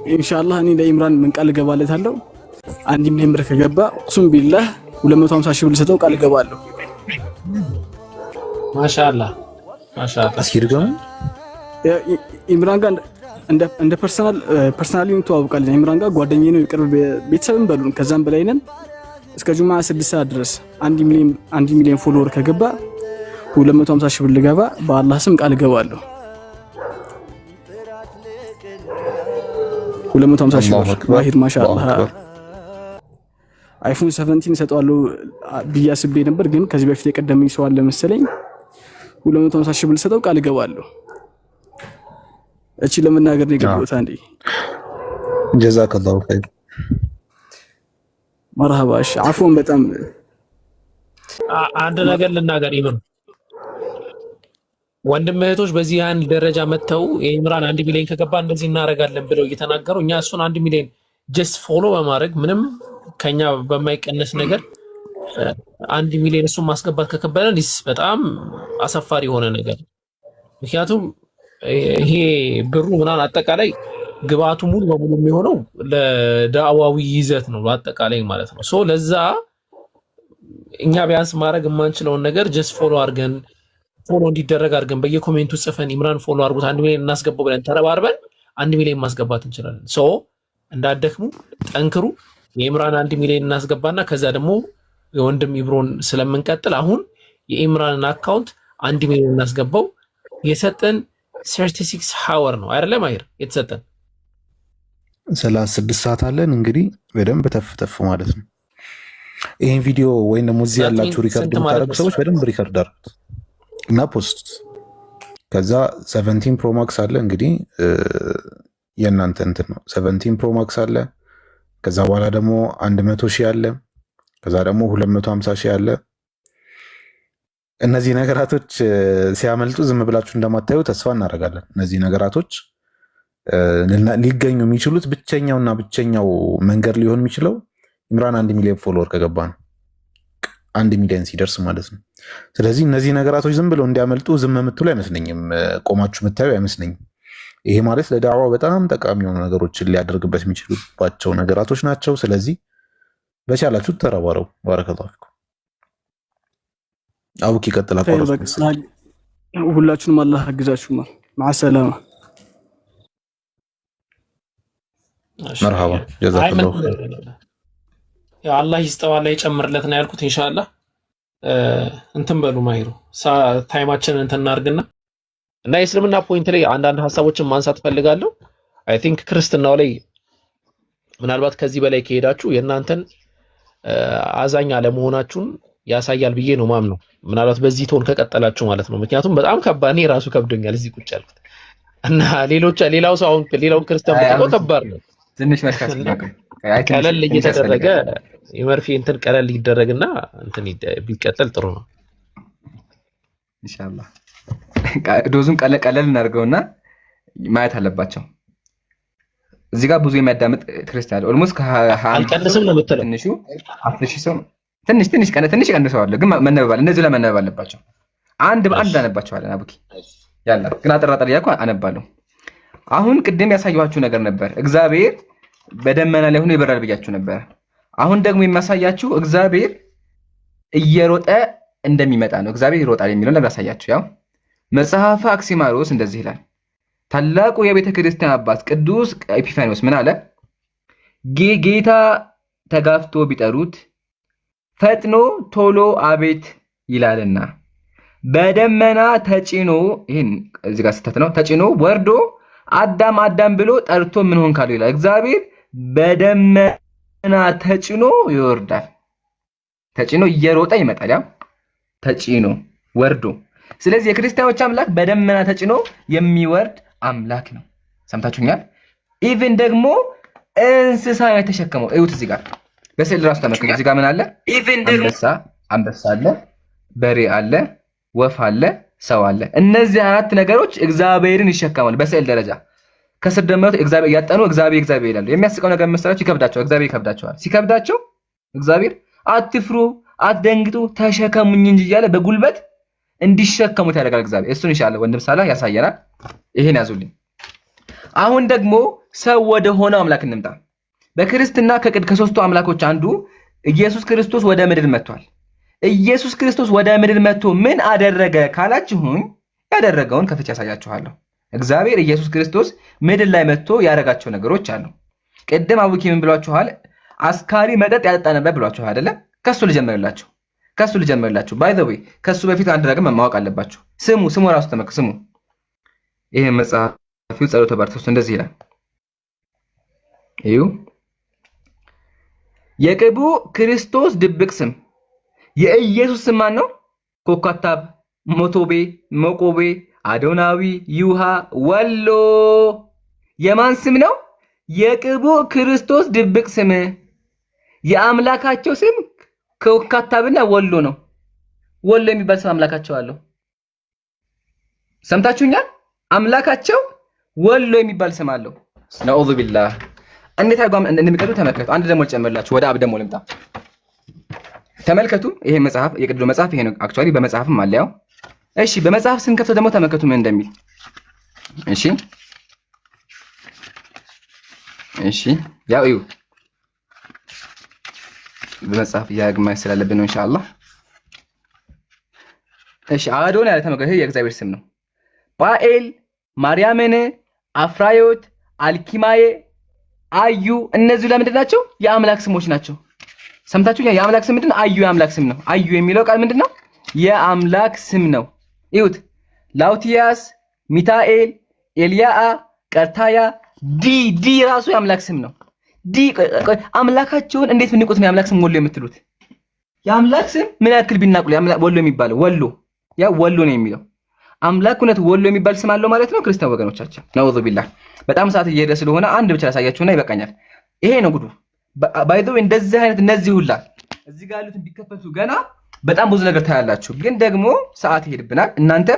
ኢንሻአላህ እኔ ለኢምራን ምን ቃል ገባለታለሁ 1 ሚሊዮን ብር ከገባ ቁስም ቢላህ 250 ሺህ ብር ልሰጠው ቃል ገባለሁ። ማሻአላህ አስኪርገሙ ኢምራን ጋር እንደ ፐርሰናሊ ተዋውቃለን። ኢምራን ጋር ጓደኛዬ ነው፣ የቅርብ ቤተሰብም በሉን። ከዛም በላይ ነን። እስከ ጁማ 6 ሰዓት ድረስ 1 ሚሊዮን ፎሎወር ከገባ 250 ሺህ ብር ልገባ በአላህ ስም ቃል ገባለሁ። 250 ሺህ ብር ማሂር ማሻአላህ አይፎን 17 ሰጠዋለሁ ብዬ አስቤ ነበር፣ ግን ከዚህ በፊት የቀደመኝ ሰው አለ መሰለኝ 250 ሺህ ብር ሰጠው ቃል ገባለሁ። እቺ ለመናገር ነው የገባሁት። አንዴ ጀዛከላሁ ኸይር መርሐባሽ አፎን በጣም አንድ ነገር ልናገር ይብር ወንድም እህቶች በዚህ ያን ደረጃ መተው የኢምራን 1 ሚሊዮን ከገባ እንደዚህ እናረጋለን ብለው እየተናገሩ እኛ እሱን 1 ሚሊዮን ጀስት ፎሎ በማድረግ ምንም ከኛ በማይቀነስ ነገር 1 ሚሊዮን እሱን ማስገባት ከከበደን በጣም አሳፋሪ የሆነ ነገር። ምክንያቱም ይሄ ብሩ ምናምን አጠቃላይ ግብአቱ ሙሉ በሙሉ የሚሆነው ለዳዕዋዊ ይዘት ነው አጠቃላይ ማለት ነው። ሶ ለዛ እኛ ቢያንስ ማድረግ የማንችለውን ነገር ጀስት ፎሎ አድርገን ፎሎ እንዲደረግ አድርገን በየኮሜንቱ ጽፈን ኢምራን ፎሎ አድርጉት 1 ሚሊዮን እናስገባው ብለን ተረባርበን 1 ሚሊዮን ማስገባት እንችላለን። ሶ እንዳደክሙ ጠንክሩ። የኢምራን 1 ሚሊዮን እናስገባና ከዛ ደግሞ የወንድም ኢብሮን ስለምንቀጥል አሁን የኢምራንን አካውንት 1 ሚሊዮን እናስገባው። የሰጠን 36 ሃወር ነው አይደለም ማሂር የተሰጠን 36 ሰዓት አለን። እንግዲህ በደንብ ተፍተፍ ማለት ነው። ይሄን ቪዲዮ ወይም ደግሞ እዚህ ያላችሁ ሪከርድ የምታደርጉ ሰዎች በደንብ ሪከርድ አድርጉት እና ፖስት። ከዛ 17 ፕሮ ማክስ አለ እንግዲህ የእናንተ እንትን ነው። 17 ፕሮ ማክስ አለ። ከዛ በኋላ ደግሞ 100 ሺህ አለ። ከዛ ደግሞ 250 ሺህ አለ። እነዚህ ነገራቶች ሲያመልጡ ዝም ብላችሁ እንደማታዩ ተስፋ እናደርጋለን። እነዚህ ነገራቶች ሊገኙ የሚችሉት ብቸኛውና ብቸኛው መንገድ ሊሆን የሚችለው ኢምራን 1 ሚሊዮን ፎሎወር ከገባ ነው። 1 ሚሊዮን ሲደርስ ማለት ነው። ስለዚህ እነዚህ ነገራቶች ዝም ብለው እንዲያመልጡ ዝም የምትሉ አይመስለኝም፣ ቆማችሁ የምታዩ አይመስለኝም። ይሄ ማለት ለዳዕዋው በጣም ጠቃሚ የሆኑ ነገሮችን ሊያደርግበት የሚችሉባቸው ነገራቶች ናቸው። ስለዚህ በቻላችሁ ተረባረው። ባረከላሁ ፊኩም። አቡኪ ይቀጥላል። ሁላችሁንም አላህ ያግዛችሁ። ማሰላማ መርሐባ ጀዛከላሁ ያ አላህ ይስጠው አላህ ይጨምርለት ነው ያልኩት። ኢንሻአላህ እንትን በሉ ማሂሩ ታይማችንን እንትን እናርግና እና የእስልምና ፖይንት ላይ አንዳንድ ሐሳቦችን ማንሳት ፈልጋለሁ። አይ ቲንክ ክርስትናው ላይ ምናልባት ከዚህ በላይ ከሄዳችሁ የእናንተን አዛኝ አለመሆናችሁን ያሳያል ብዬ ነው ማምነው። ምናልባት በዚህ ቶን ከቀጠላችሁ ማለት ነው። ምክንያቱም በጣም ከባድ ነው፣ ራሱ ከብዶኛል እዚህ ቁጭ ያልኩት እና ሌላው ሰው አሁን ሌላው ክርስቲያን በጣም ከባድ ነው። ትንሽ መስካት ቀለል እየተደረገ የመርፌ እንትን ቀለል ይደረግና እንትን ቢቀጥል ጥሩ ነው ኢንሻአላህ። ዶዙን ቀለል እናድርገውና ማየት አለባቸው። እዚህ ጋር ብዙ የሚያዳምጥ ክርስቲያን ኦልሞስት አልቀንስም ነው የምትለው ትንሹ 10,000 ሰው ትንሽ ቀንሰዋል፣ ግን መነበብ እነዚህ ላይ መነበብ አለባቸው። አንድ በአንድ አነባቸዋለን። አቡኪ ያላ ግን አጠራጠር ያልኩ አነባለሁ። አሁን ቅድም ያሳየኋችሁ ነገር ነበር፣ እግዚአብሔር በደመና ላይ ሆኖ ይበራል ብያችሁ ነበር። አሁን ደግሞ የሚያሳያችሁ እግዚአብሔር እየሮጠ እንደሚመጣ ነው። እግዚአብሔር ይሮጣል የሚለው ነገር ያሳያችሁ። ያው መጽሐፈ አክሲማሮስ እንደዚህ ይላል። ታላቁ የቤተ ክርስቲያን አባት ቅዱስ ኤጲፋኒዎስ ምን አለ? ጌታ ተጋፍቶ ቢጠሩት ፈጥኖ ቶሎ አቤት ይላልና በደመና ተጭኖ፣ ይሄን እዚህ ጋር ስተት ነው፣ ተጭኖ ወርዶ አዳም አዳም ብሎ ጠርቶ ምን ሆን ካለው ይላል። እግዚአብሔር በደመና ተጭኖ ይወርዳል። ተጭኖ እየሮጠ ይመጣል። ያው ተጭኖ ወርዶ። ስለዚህ የክርስቲያኖች አምላክ በደመና ተጭኖ የሚወርድ አምላክ ነው። ሰምታችሁኛል? ኢቭን ደግሞ እንስሳ የተሸከመው እዩት። እዚህ ጋር በስዕል ራሱ ተመልከቱ። እዚህ ጋር ምን አለ? ኢቭን ደግሞ አንበሳ አለ፣ በሬ አለ፣ ወፍ አለ፣ ሰው አለ። እነዚህ አራት ነገሮች እግዚአብሔርን ይሸከማሉ በስዕል ደረጃ። ከስር ደግሞ እግዚአብሔር ያጠኑ እግዚአብሔር ይላሉ። የሚያስቀው ነገር መሰላችሁ? ይከብዳቸዋል። እግዚአብሔር ይከብዳቸዋል። ሲከብዳቸው እግዚአብሔር አትፍሩ፣ አትደንግጡ፣ ተሸከሙኝ እንጂ እያለ በጉልበት እንዲሸከሙት ያደርጋል እግዚአብሔር። እሱን ኢንሻአላህ ወንድም ሳላ ያሳየናል። ይሄን ያዙልኝ። አሁን ደግሞ ሰው ወደ ሆነው አምላክ እንምጣ። በክርስትና ከሶስቱ አምላኮች አንዱ ኢየሱስ ክርስቶስ ወደ ምድር መጥቷል። ኢየሱስ ክርስቶስ ወደ ምድር መጥቶ ምን አደረገ ካላችሁኝ ያደረገውን ከፍቼ ያሳያችኋለሁ። እግዚአብሔር ኢየሱስ ክርስቶስ ምድር ላይ መጥቶ ያደረጋቸው ነገሮች አሉ። ቅድም አቡኪ ምን ብሏችኋል? አስካሪ መጠጥ ያጠጣ ነበር ብሏችኋል አይደለ? ከሱ ልጀምርላችሁ። ባይ ዘ ዌይ ከሱ በፊት አንድ ነገር ማወቅ አለባችሁ። ስሙ ራሱ ተመክ ስሙ። ይሄ መጽሐፊው ጸሎተ ባርቶስ እንደዚህ ይላል። እዩ የቅቡ ክርስቶስ ድብቅ ስም የኢየሱስ ስም ማን ነው? ኮካታብ፣ ሞቶቤ፣ መቆቤ፣ አዶናዊ፣ ይውሃ፣ ወሎ የማን ስም ነው? የቅቡ ክርስቶስ ድብቅ ስም። የአምላካቸው ስም ኮካታብና ወሎ ነው። ወሎ የሚባል ስም አምላካቸው አለው። ሰምታችሁኛል? አምላካቸው ወሎ የሚባል ስም አለው። ነዑዙ ቢላህ። እንዴት አድርጎ እንደሚቀዱ ተመልከቱ። አንድ ደግሞ ልጨምርላችሁ። ወደ አብ ደግሞ ልምጣ። ተመልከቱ። ይሄ መጽሐፍ የቅዱ መጽሐፍ ይሄ ነው። አክቹአሊ በመጽሐፍም አለ ያው። እሺ በመጽሐፍ ስንከፍተው ደግሞ ተመልከቱ ምን እንደሚል። እሺ ያው እዩ በመጽሐፍ ያግማ ስላለብን ነው ኢንሻአላህ። እሺ አዶን ያለ ተመልከቱ። ይሄ የእግዚአብሔር ስም ነው። ጳኤል፣ ማርያምን፣ አፍራዮት፣ አልኪማዬ፣ አዩ እነዚህ ለምንድን ናቸው? የአምላክ ስሞች ናቸው። ሰምታችሁኛ? የአምላክ ስም ምንድነው? አዩ የአምላክ ስም ነው። አዩ የሚለው ቃል ምንድነው? የአምላክ ስም ነው። እዩት። ላውቲያስ፣ ሚታኤል፣ ኤልያአ፣ ቀርታያ፣ ዲ ራሱ የአምላክ ስም ነው። አምላካቸውን እንዴት ብንቁት ነው የአምላክ ስም ወሎ የምትሉት? የአምላክ ስም ምን ያክል ቢናቁል ወሎ የሚባለው ወሎ ነው የሚለው አምላክ እውነት ወሎ የሚባል ስም አለው ማለት ነው። ክርስቲያን ወገኖቻችን ነውዙ ቢላህ። በጣም ሰዓት እየሄደ ስለሆነ አንድ ብቻ ላሳያችሁና ይበቃኛል። ይሄ ነው ጉዱ። ባይ ዘ ዌይ እንደዚህ አይነት እነዚህ ሁላ እዚህ ጋር ያሉትን ቢከፈቱ ገና በጣም ብዙ ነገር ታያላችሁ። ግን ደግሞ ሰዓት ይሄድብናል፣ እናንተ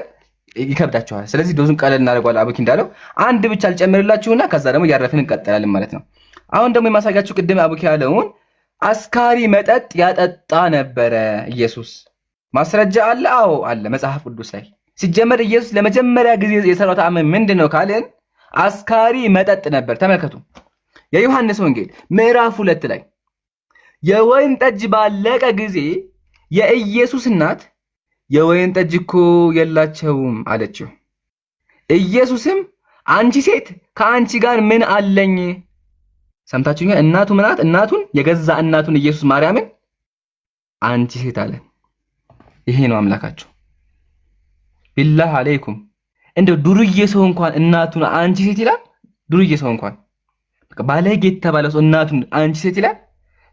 ይከብዳችኋል። ስለዚህ ዶዙን ቀለል እናደርገዋለን። አቡኪ እንዳለው አንድ ብቻ ልጨምርላችሁና ከዛ ደግሞ ያረፍን እንቀጥላለን ማለት ነው። አሁን ደግሞ የማሳያችሁ ቅድም አቡኪ ያለውን አስካሪ መጠጥ ያጠጣ ነበረ ኢየሱስ። ማስረጃ አለ? አዎ አለ መጽሐፍ ቅዱስ ላይ። ሲጀመር ኢየሱስ ለመጀመሪያ ጊዜ የሰራው ተአምር ምንድነው ካለን አስካሪ መጠጥ ነበር። ተመልከቱ የዮሐንስ ወንጌል ምዕራፍ 2 ላይ የወይን ጠጅ ባለቀ ጊዜ የኢየሱስ እናት የወይን ጠጅ እኮ የላቸውም አለችው። ኢየሱስም አንቺ ሴት ከአንቺ ጋር ምን አለኝ? ሰምታችሁኛ? እናቱ ምናት? እናቱን የገዛ እናቱን ኢየሱስ ማርያምን አንቺ ሴት አለ። ይሄ ነው አምላካቸው። ቢላህ አለይኩም እንደው ዱርዬ ሰው እንኳን እናቱን አንቺ ሴት ይላል። ዱርዬ ሰው እንኳን በቃ ባለጌ የተባለው ሰው እናቱን አንቺ ሴት ይላል።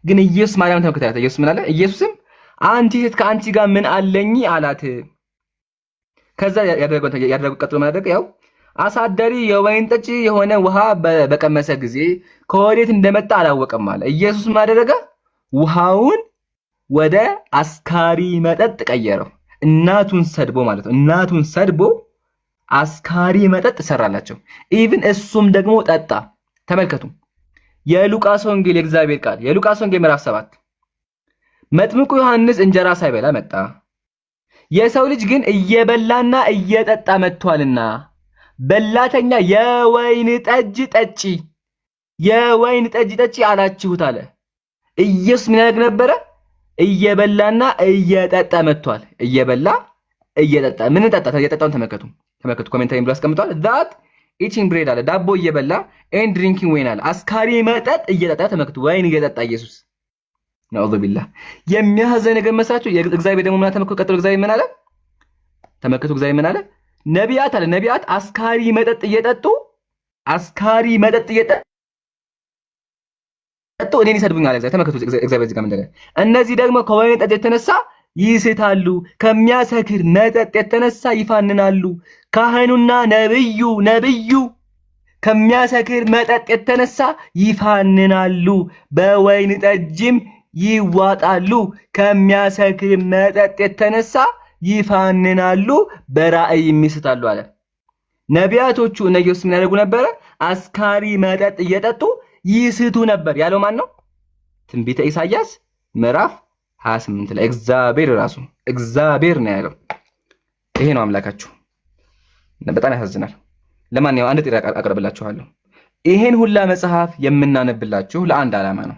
ግን ኢየሱስ ማርያም ተመልከታችሁ። ኢየሱስ ምን አለ? ኢየሱስም አንቺ ሴት ከአንቺ ጋር ምን አለኝ አላት። ከዛ ያደረገው ቀጥሎ ማለት ያው አሳዳሪ የወይን ጠጅ የሆነ ውሃ በቀመሰ ጊዜ ከወዴት እንደመጣ አላወቀም አለ። ኢየሱስ ምን አደረገ? ውሃውን ወደ አስካሪ መጠጥ ቀየረው። እናቱን ሰድቦ ማለት ነው። እናቱን ሰድቦ አስካሪ መጠጥ ሰራላቸው። ኢቭን እሱም ደግሞ ጠጣ። ተመልከቱ የሉቃስ ወንጌል የእግዚአብሔር ቃል የሉቃስ ወንጌል ምዕራፍ 7 መጥምቁ ዮሐንስ እንጀራ ሳይበላ መጣ፣ የሰው ልጅ ግን እየበላና እየጠጣ መጥቷልና በላተኛ የወይን ጠጅ ጠጪ አላችሁት አለ። ኢየሱስ ምን ያደርግ ነበረ? እየበላና እየጠጣ መጥቷል። እየበላ እየጠጣ ምን ጠጣ? እየጠጣውን ተመልከቱ ኮሜንታሪ ብሎ አስቀምጧል። that eating bread አለ ዳቦ እየበላ and drinking wine አለ አስካሪ መጠጥ እየጠጣ ተመልከቱ። ወይን እየጠጣ ኢየሱስ ነዑዙ ቢላህ። የሚያዘ ነገር መስራችሁ እግዚአብሔር ደግሞ ምን ተመልከቱ። ቀጥሎ እግዚአብሔር ምን አለ? ተመልከቱ እግዚአብሔር ምን አለ? ነቢያት አስካሪ መጠጥ እየጠጡ እኔን ይሰድቡኛል አለ። ተመልከቱ እግዚአብሔር እዚህ ጋር ምን እንዳለ። እነዚህ ደግሞ ከወይን ጠጅ የተነሳ ይስታሉ፣ ከሚያሰክር መጠጥ የተነሳ ይፋንናሉ። ካህኑና ነብዩ ከሚያሰክር መጠጥ የተነሳ ይፋንናሉ፣ በወይን ጠጅም ይዋጣሉ። ከሚያሰክር መጠጥ የተነሳ ይፋንናሉ፣ በራእይ ይስታሉ አለ። ነቢያቶቹ እነ ኢየሱስ ምን ያደርጉ ነበረ? አስካሪ መጠጥ እየጠጡ ይስቱ ነበር ያለው ማን ነው? ትንቢተ ኢሳይያስ ምዕራፍ 28 ላይ እግዚአብሔር ነው ያለው። ይሄ ነው አምላካችሁ። በጣም ያሳዝናል። ለማንኛውም አንድ ጥያቄ አቀርብላችኋለሁ። ይሄን ሁላ መጽሐፍ የምናነብላችሁ ለአንድ ዓላማ ነው።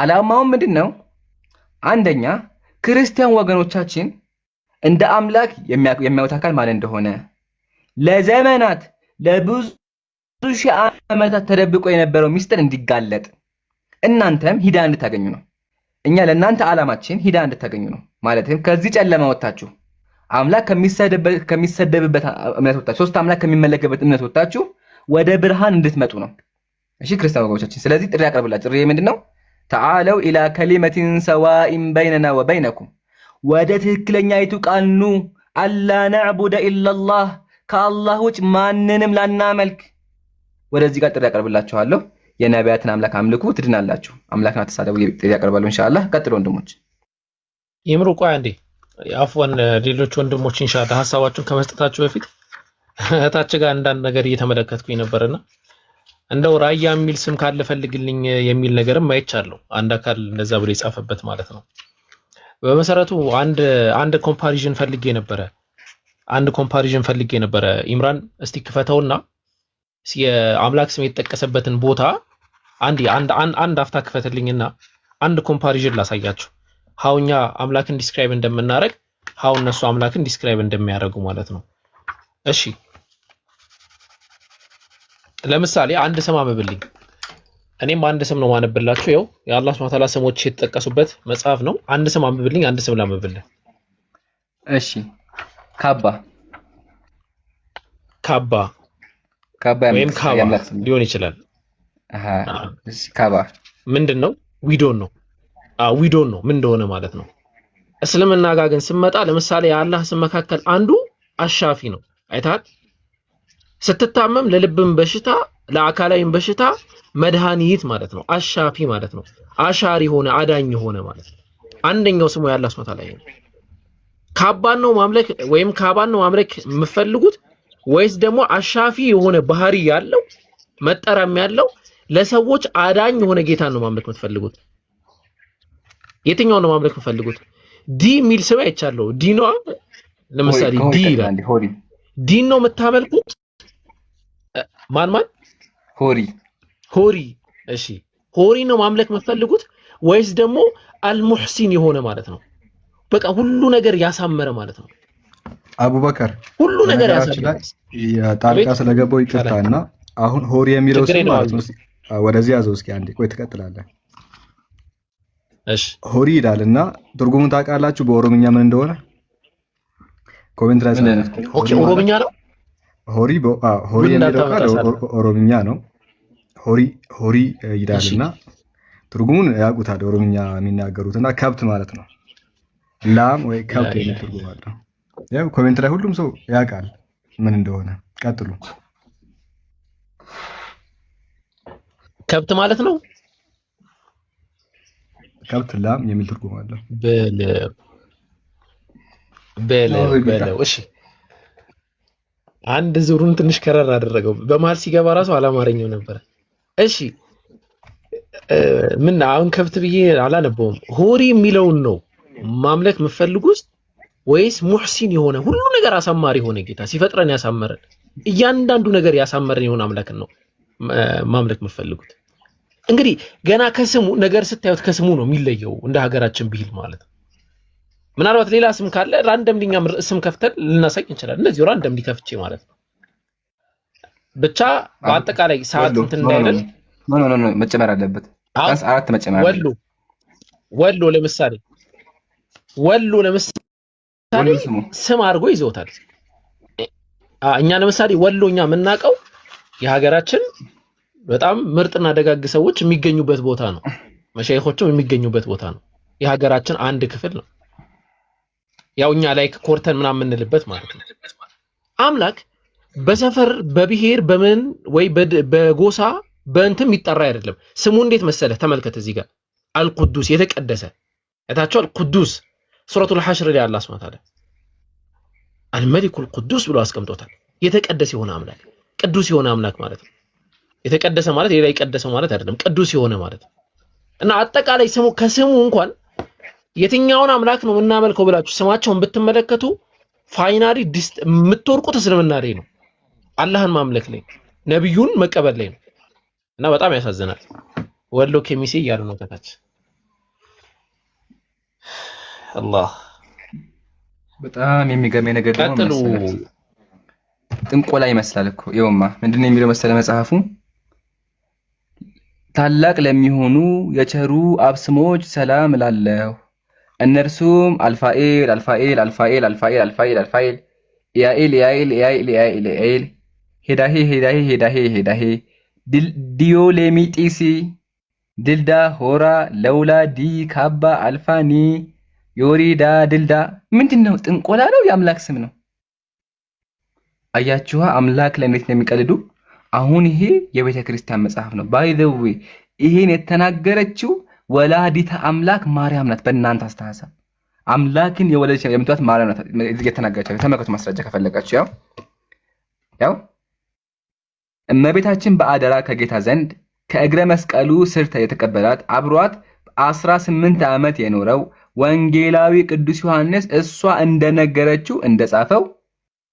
ዓላማው ምንድነው? አንደኛ ክርስቲያን ወገኖቻችን እንደ አምላክ የሚያዩት አካል ማለት እንደሆነ ለዘመናት ለብዙ ሺህ ዓመታት ተደብቆ የነበረው ሚስጥር እንዲጋለጥ እናንተም ሂዳ እንድታገኙ ነው። እኛ ለእናንተ ዓላማችን ሂዳ እንድታገኙ ነው። ማለትም ከዚህ ጨለማ ወጣችሁ አምላክ ከሚሰደብበት እምነት ወጣችሁ፣ ሶስት አምላክ ከሚመለክበት እምነት ወጣችሁ ወደ ብርሃን እንድትመጡ ነው። እሺ ክርስቲያን ወገኖቻችን፣ ስለዚህ ጥሪ ያቀርብላችሁ። ጥሪ ምንድነው? ተዓለው ኢላ ከሊመቲን ሰዋኢን በይነና ወበይነኩም፣ ወደ ትክክለኛይቱ ቃል ኑ። አላ ነዕቡደ ኢላላህ፣ ከአላህ ውጭ ማንንም ላናመልክ። ወደዚህ ጋር ጥሪ ያቀርብላችኋለሁ። የነቢያትን አምላክ አምልኩ ትድናላችሁ። አምላክን አትሳደቡ ጥሪ ያቀርባለሁ። ኢንሻአላህ ቀጥሎ ወንድሞች ይምሩ። ቆይ አንዴ አፍወን ሌሎች ወንድሞች ኢንሻአላህ ሐሳባችሁን ከመስጠታችሁ በፊት እታች ጋር አንዳንድ ነገር እየተመለከትኩኝ ነበርና እንደው ራያ የሚል ስም ካለ ፈልግልኝ የሚል ነገርም አይቻለሁ። አንድ አካል እንደዛ ብሎ የጻፈበት ማለት ነው። በመሰረቱ አንድ ኮምፓሪዥን ፈልጌ ነበረ። ኢምራን እስቲ ክፈተውና የአምላክ ስም የተጠቀሰበትን ቦታ አንድ አፍታ ክፈትልኝና አንድ ኮምፓሪዥን ላሳያችሁ። ሀውኛ አምላክን ዲስክራይብ እንደምናረግ ሀው እነሱ አምላክን ዲስክራይብ እንደሚያደርጉ ማለት ነው። እሺ ለምሳሌ አንድ ስም አንብብልኝ። እኔም አንድ ስም ነው ማነብላችሁ። ይኸው የአላህ ሱብሓነሁ ወተዓላ ስሞች የተጠቀሱበት መጽሐፍ ነው። አንድ ስም አንብብልኝ፣ አንድ ስም ላንብብልህ። እሺ ካባ ወይም ካባ ሊሆን ይችላል። እሺ ካባ ምንድነው? ዊዶን ነው ምን እንደሆነ ማለት ነው። እስልምና ጋር ግን ስመጣ ለምሳሌ የአላህ ስም መካከል አንዱ አሻፊ ነው። አይታል ስትታመም ለልብም በሽታ ለአካላዊም በሽታ መድኃኒት ማለት ነው። አሻፊ ማለት ነው። አሻሪ ሆነ አዳኝ ሆነ ማለት ነው። አንደኛው ስሙ የአላህ ሱብሓነሁ ወተዓላ ነው። ካባን ነው ማምለክ ወይም ካባን ነው ማምለክ የምትፈልጉት ወይስ ደግሞ አሻፊ የሆነ ባህሪ ያለው መጠራም ያለው ለሰዎች አዳኝ የሆነ ጌታ ነው ማምለክ የምትፈልጉት? የትኛው ነው ማምለክ የምትፈልጉት? ዲ ሚል ስም አይቻለሁ። ዲ ነው ለምሳሌ ዲ ይላል። ዲ ነው የምታመልኩት? ማን ሆሪ። እሺ ሆሪ ነው ማምለክ የምትፈልጉት ወይስ ደግሞ አልሙህሲን የሆነ ማለት ነው? በቃ ሁሉ ነገር ያሳመረ ማለት ነው። አቡበከር ሁሉ ነገር ያሳመረ ጣልቃ ስለገባው ይቅርታና አሁን ሆሪ የሚለው ስም ማለት ነው። ወደዚህ ያዘው እስኪ አንዴ ቆይ ትቀጥላለህ። እሺ ሆሪ ይላልና ትርጉሙን ታውቃላችሁ በኦሮምኛ ምን እንደሆነ? ኮሜንት ላይ ኦኬ ኦሮምኛ ነው። ሆሪ የሚለው ቃል ኦሮምኛ ነው። ሆሪ ይላልና ትርጉሙን ያውቁታል ኦሮምኛ የሚናገሩትና ከብት ማለት ነው። ላም ወይ ከብት የሚል ትርጉም አለው። ያው ኮሜንት ላይ ሁሉም ሰው ያውቃል ምን እንደሆነ። ቀጥሉ። ከብት ማለት ነው። ከብት ላም የሚል ትርጉም አለው። በለው እሺ አንድ ዙሩን ትንሽ ከረር አደረገው። በመሃል ሲገባ ራሱ አላማረኝም ነበር። እሺ ምን አሁን ከብት ብዬ አላነበውም። ሆሪ የሚለውን ነው ማምለክ የምትፈልጉት ወይስ ሙህሲን የሆነ ሁሉ ነገር አሳማሪ የሆነ ጌታ ሲፈጥረን ያሳመረን እያንዳንዱ ነገር ያሳመረን የሆነ አምላክን ነው ማምለክ የምትፈልጉት? እንግዲህ ገና ከስሙ ነገር ስታዩት ከስሙ ነው የሚለየው እንደ ሀገራችን ብሂል ማለት ነው። ምናልባት ሌላ ስም ካለ ራንደምሊኛ ስም ከፍተን ልናሳይ እንችላለን። እንደዚህ ራንደምሊ ከፍቼ ማለት ነው። ብቻ በአጠቃላይ ሰዓት እንትን እንዳይደል ኖ መጨመር አለበት። አራት መጨመር አለበት። ወሎ ለምሳሌ ስም አድርጎ ይዘውታል። እኛ ለምሳሌ ወሎኛ የምናውቀው የሀገራችን በጣም ምርጥና ደጋግ ሰዎች የሚገኙበት ቦታ ነው። መሻይኾችም የሚገኙበት ቦታ ነው። የሀገራችን አንድ ክፍል ነው። ያው እኛ ላይ ኮርተን ምናምን የምንልበት ማለት ነው። አምላክ በሰፈር በብሔር በምን ወይ በጎሳ በእንትም ይጠራ አይደለም። ስሙ እንዴት መሰለህ? ተመልከት እዚህ ጋር አልቁዱስ የተቀደሰ እታቸው አልቁዱስ ሱረቱል ሐሽር ላይ አላህ Subhanahu Wa Ta'ala አልመሊኩል ቁዱስ ብሎ አስቀምጦታል። የተቀደሰ የሆነ አምላክ ቅዱስ የሆነ አምላክ ማለት ነው። የተቀደሰ ማለት ሌላ የቀደሰው ማለት አይደለም፣ ቅዱስ የሆነ ማለት ነው። እና አጠቃላይ ስሙ ከስሙ እንኳን የትኛውን አምላክ ነው የምናመልከው ብላችሁ ስማቸውን ብትመለከቱ ፋይናሊ የምትወርቁት እስልምና ላይ ነው። አላህን ማምለክ ላይ ነብዩን መቀበል ላይ ነው እና በጣም ያሳዝናል። ወሎ ኬሚሴ እያሉ ነው ከታች። አላህ በጣም የሚገርመኝ ነገር ደግሞ ጥንቆላ ይመስላል እኮ። ይኸውማ ምንድነው የሚለው መሰለ መጽሐፉ ታላቅ ለሚሆኑ የቸሩ አብ ስሞች ሰላም እላለሁ። እነርሱም አልፋኤል አልፋኤል አልፋኤል አልፋኤል አልፋኤል አልፋኤል ኢያኤል ኢያኤል ኢያኤል ኢያኤል ኢያኤል ሄዳሄ ሄዳሄ ሄዳሄ ሄዳሄ ዲዮሌሚጢሲ ድልዳ ሆራ ለውላ ዲ ካባ አልፋኒ ዮሪዳ ድልዳ። ምንድነው? ጥንቆላ ነው? የአምላክ ስም ነው? አያችኋ አምላክ ላይ እንዴት እንደሚቀልዱ። አሁን ይሄ የቤተ ክርስቲያን መጽሐፍ ነው። ባይ ዘ ዌይ ይሄን የተናገረችው ወላዲተ አምላክ ማርያም ናት። በእናንተ አስተሳሰብ አምላክን የወለደች የምትዋት ማርያም ናት የተናገረችው። ተመልከቱ ማስረጃ ከፈለጋችሁ። ያው እመቤታችን በአደራ ከጌታ ዘንድ ከእግረ መስቀሉ ስር የተቀበላት አብሯት 18 ዓመት የኖረው ወንጌላዊ ቅዱስ ዮሐንስ እሷ እንደነገረችው እንደጻፈው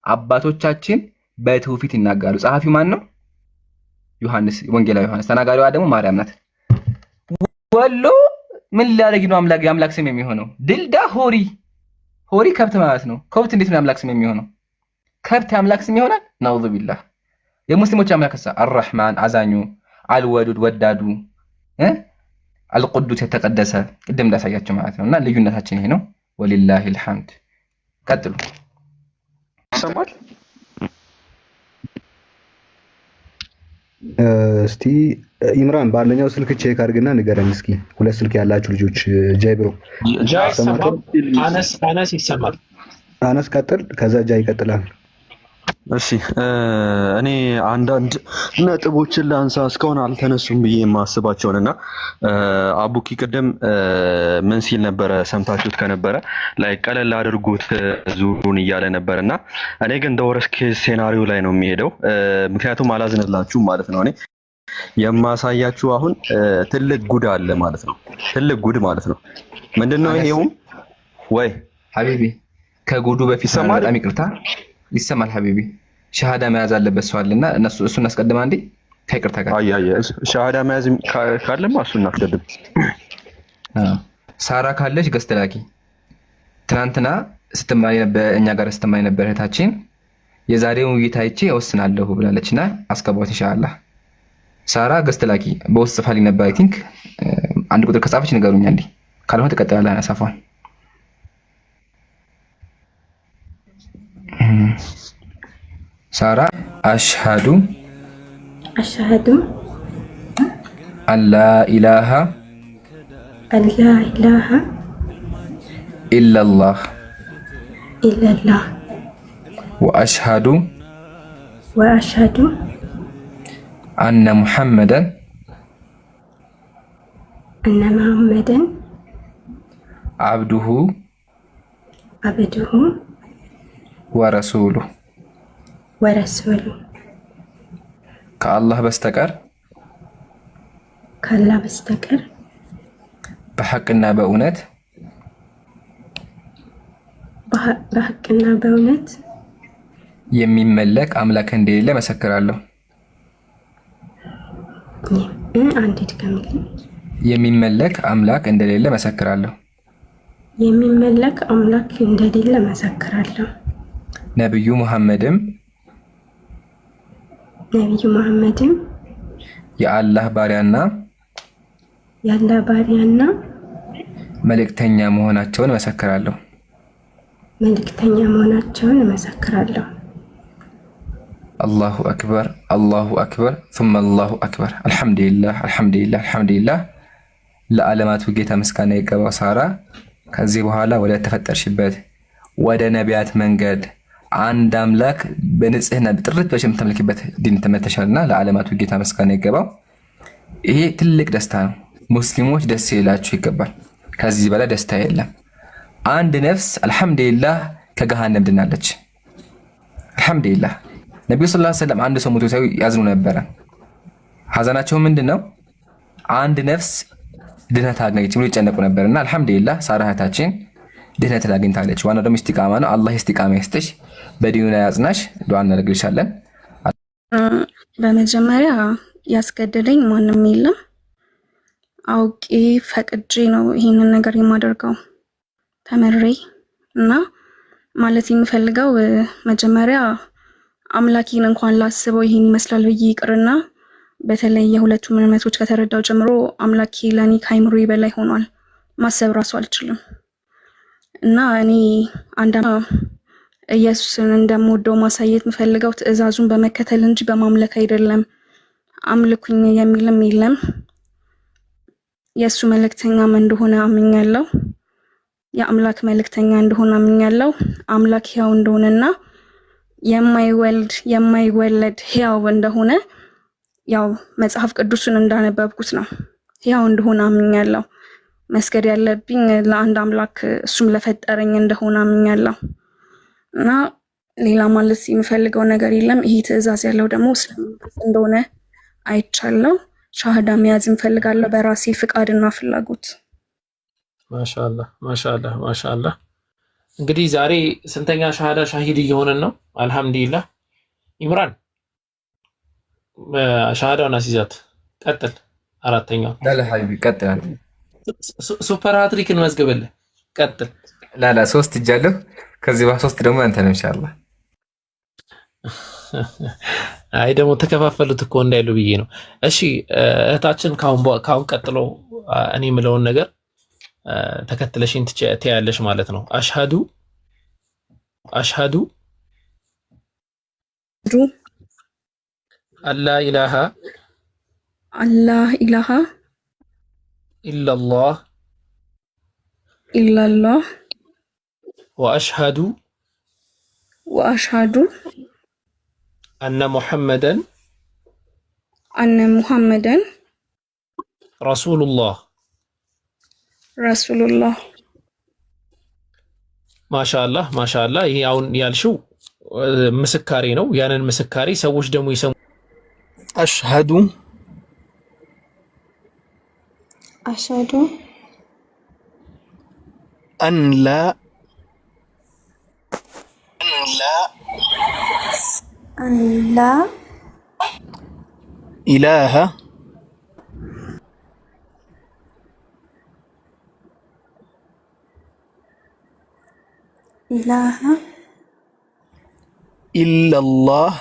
አባቶቻችን በትውፊት ይናገራሉ። ጸሐፊው ማን ነው? ዮሐንስ፣ ወንጌላዊ ዮሐንስ። ተናጋሪዋ ደግሞ ማርያም ናት። ወሎ ምን ሊያደርግ ነው አምላክ የአምላክ ስም የሚሆነው? ድልዳ ሆሪ ሆሪ ከብት ማለት ነው። ከብት እንዴት ነው የአምላክ ስም የሚሆነው? ከብት የአምላክ ስም ይሆናል? ነውዙ ቢላህ። የሙስሊሞች አምላክሳ አርራህማን አዛኙ፣ አልወዱድ ወዳዱ፣ አልቁዱስ የተቀደሰ ቅድም እንዳሳያችሁ ማለት ነውና ልዩነታችን ይሄ ነው። ወሊላሂል ሐምድ። ቀጥሉ። ሰማል እስቲ ኢምራን ባለኛው ስልክ ቼክ አድርግና ንገረኝ እስኪ። ሁለት ስልክ ያላችሁ ልጆች ጃይ ብሮ አነስ ይሰማል። አነስ ቀጥል፣ ከዛ ጃይ ይቀጥላል። እሺ እኔ አንዳንድ ነጥቦችን ላንሳ እስካሁን አልተነሱም ብዬ የማስባቸውንና አቡኪ ቅድም ምን ሲል ነበረ ሰምታችሁት ከነበረ ላይ ቀለል አድርጎት ዙሩን እያለ ነበርና እኔ ግን ደወረስ ኬዝ ሴናሪዮ ላይ ነው የሚሄደው። ምክንያቱም አላዝንላችሁም ማለት ነው። እኔ የማሳያችሁ አሁን ትልቅ ጉድ አለ ማለት ነው። ትልቅ ጉድ ማለት ነው። ምንድነው ይሄውም? ወይ ሐቢቢ ከጉዱ በፊት በጣም ይቅርታ ይሰማል ሐቢቢ። ሻሃዳ መያዝ አለበት ሰው አለና እሱን እናስቀድማ እንዴ? ከይቅርታ ጋር ሻሃዳ መያዝ ካለማ እሱን እናስቀድም። ሳራ ካለች ገዝት ላኪ። ትናንትና ስትማሪ ነበር፣ እኛ ጋር ስትማሪ ነበር እህታችን። የዛሬውን ውይይት አይቼ እወስናለሁ ብላለችና አስገባት ኢንሻአላህ። ሳራ ገዝት ላኪ። በውስጥ ጽፋልኝ ነበር። አይ ቲንክ አንድ ቁጥር ከጻፈች ንገሩኝ አንዴ፣ ካልሆነ ተቀጥላለህ አሳፋን። ሳራ አሽሃዱ አላ ኢላሃ ኢላላህ ወአሽሃዱ አነ ሙሐመደን አብዱሁ ወረሱሉ ከአላህ በስተቀር በሐቅና በእውነት የሚመለክ አምላክ እንደሌለ መሰክራለሁ። የሚመለክ አምላክ እንደሌለ መሰክራለሁ። ነብዩ ሙሐመድም የአላህ ባሪያና መልእክተኛ መሆናቸውን እመሰክራለሁ። አላሁ አክበር አላሁ አክበር ثم አላሁ አክበር። አልሐምዱሊላህ አልሐምዱሊላህ አልሐምዱሊላህ። ለዓለማቱ ጌታ ምስጋና ይገባው። ሳራ ከዚህ በኋላ ወደ ተፈጠርሽበት ወደ ነቢያት መንገድ አንድ አምላክ በንጽህና በጥርት በምትመለክበት ዲን ተመተሻልና ለዓለማቱ ጌታ ምስጋና ይገባው። ይሄ ትልቅ ደስታ ነው። ሙስሊሞች ደስ ይላችሁ ይገባል። ከዚህ በላይ ደስታ የለም። አንድ ነፍስ አልሐምዱሊላህ ከገሃነም ድናለች። አልሐምዱሊላህ። ነብዩ ሰለላሁ ዐለይሂ ወሰለም አንድ ሰው ሞቶ ያዝኑ ነበረ። ሐዘናቸው ምንድነው? አንድ ነፍስ ድነት አገኘች ብሎ ይጨነቁ ነበርና አልሐምዱሊላህ ሳራ እህታችን ድነት አግኝታለች። ዋናው ደግሞ ኢስቲቃማ ነው። አላህ ኢስቲቃማ ይስጥሽ፣ በዲኑ ላይ ያጽናሽ። ዱዓ እናደርግልሻለን። በመጀመሪያ ያስገደደኝ ማንም የለም። አውቄ ፈቅጄ ነው ይሄንን ነገር የማደርገው ተመሬ እና ማለት የምፈልገው መጀመሪያ አምላኬን እንኳን ላስበው ይሄን ይመስላል ብዬ ይቅርና በተለይ የሁለቱም እምነቶች ከተረዳው ጀምሮ አምላኬ ለኔ ከአይምሮዬ በላይ ሆኗል። ማሰብ ራሱ አልችልም እና እኔ ኢየሱስን እንደምወደው ማሳየት የምፈልገው ትዕዛዙን በመከተል እንጂ በማምለክ አይደለም። አምልኩኝ የሚልም የለም። የእሱ መልእክተኛም እንደሆነ አምኛለሁ። የአምላክ መልእክተኛ እንደሆነ አምኛለሁ። አምላክ ሕያው እንደሆነና የማይወለድ ሕያው እንደሆነ ያው መጽሐፍ ቅዱስን እንዳነበብኩት ነው። ሕያው እንደሆነ አምኛለሁ። መስገድ ያለብኝ ለአንድ አምላክ እሱም ለፈጠረኝ እንደሆነ አምኛለሁ እና ሌላ ማለት የምፈልገው ነገር የለም። ይሄ ትዕዛዝ ያለው ደግሞ እንደሆነ አይቻለሁ። ሻሃዳ መያዝ እንፈልጋለሁ በራሴ ፍቃድና ፍላጎት። ማሻአላህ ማሻአላህ ማሻአላህ። እንግዲህ ዛሬ ስንተኛ ሻሃዳ ሻሂድ እየሆነን ነው? አልሐምዱሊላህ። ኢምራን ሻሃዳውን አስይዛት ቀጥል። አራተኛው ላላ ሀቢቢ ቀጥል። ሱፐር ሃትሪክን መዝግብልህ ቀጥል። ላላ 3 እጃለሁ። ከዚህ በኋላ 3 ደግሞ አንተ ነው ኢንሻአላህ። አይ ደግሞ ተከፋፈሉት እኮ እንዳይሉ ብዬ ነው። እሺ እህታችን ካሁን ቀጥሎ እኔ የምለውን ነገር ተከትለሽኝ ትያለሽ ማለት ነው። አሽሃዱ አላ ኢላሃ ኢላላህ ወአሽሃዱ አነ ሙሐመደን ረሱሉላህ። ማሻአላህ ማሻአላህ። ይሄ አሁን ያልሽው ምስካሬ ነው። ያንን ምስካሬ ሰዎች ደግሞ ይሰሙ። አሽሃዱ አን ላ ኢላሃ ኢላላህ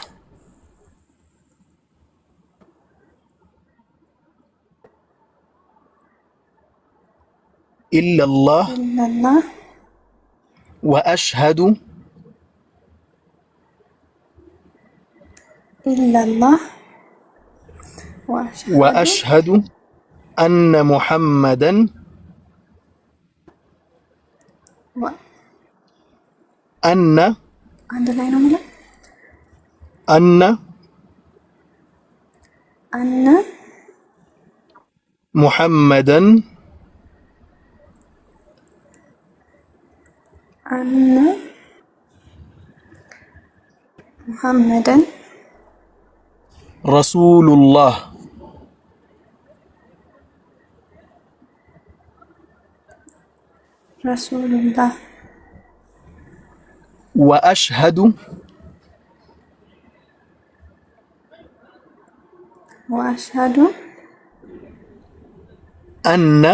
ወአሽሃዱ አነ ሙሐመደን አነ ሙሐመደን ረሱሉላህ ወአሽሃዱ አነ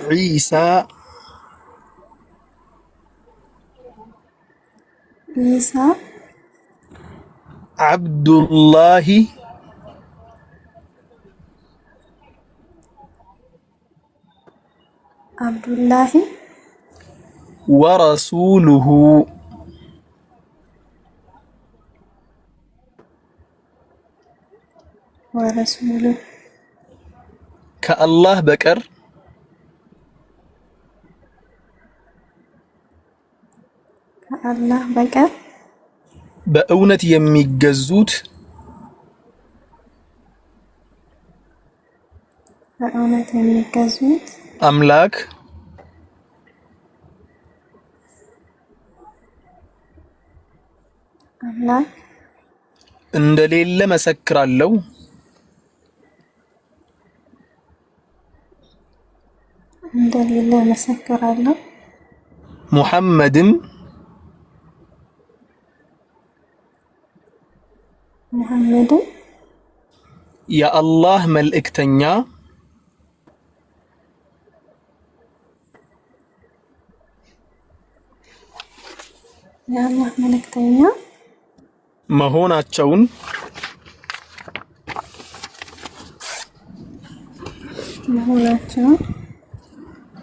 ዒሳ ዓብዱላሂ ወረሱሉሁ ከአላህ በቀር በእውነት የሚገዙት አምላክ እንደሌለ መሰክራለሁ። ሙሐመድም ሙሐመድን የአላህ መልእክተኛ የአላህ መልእክተኛ መሆናቸውን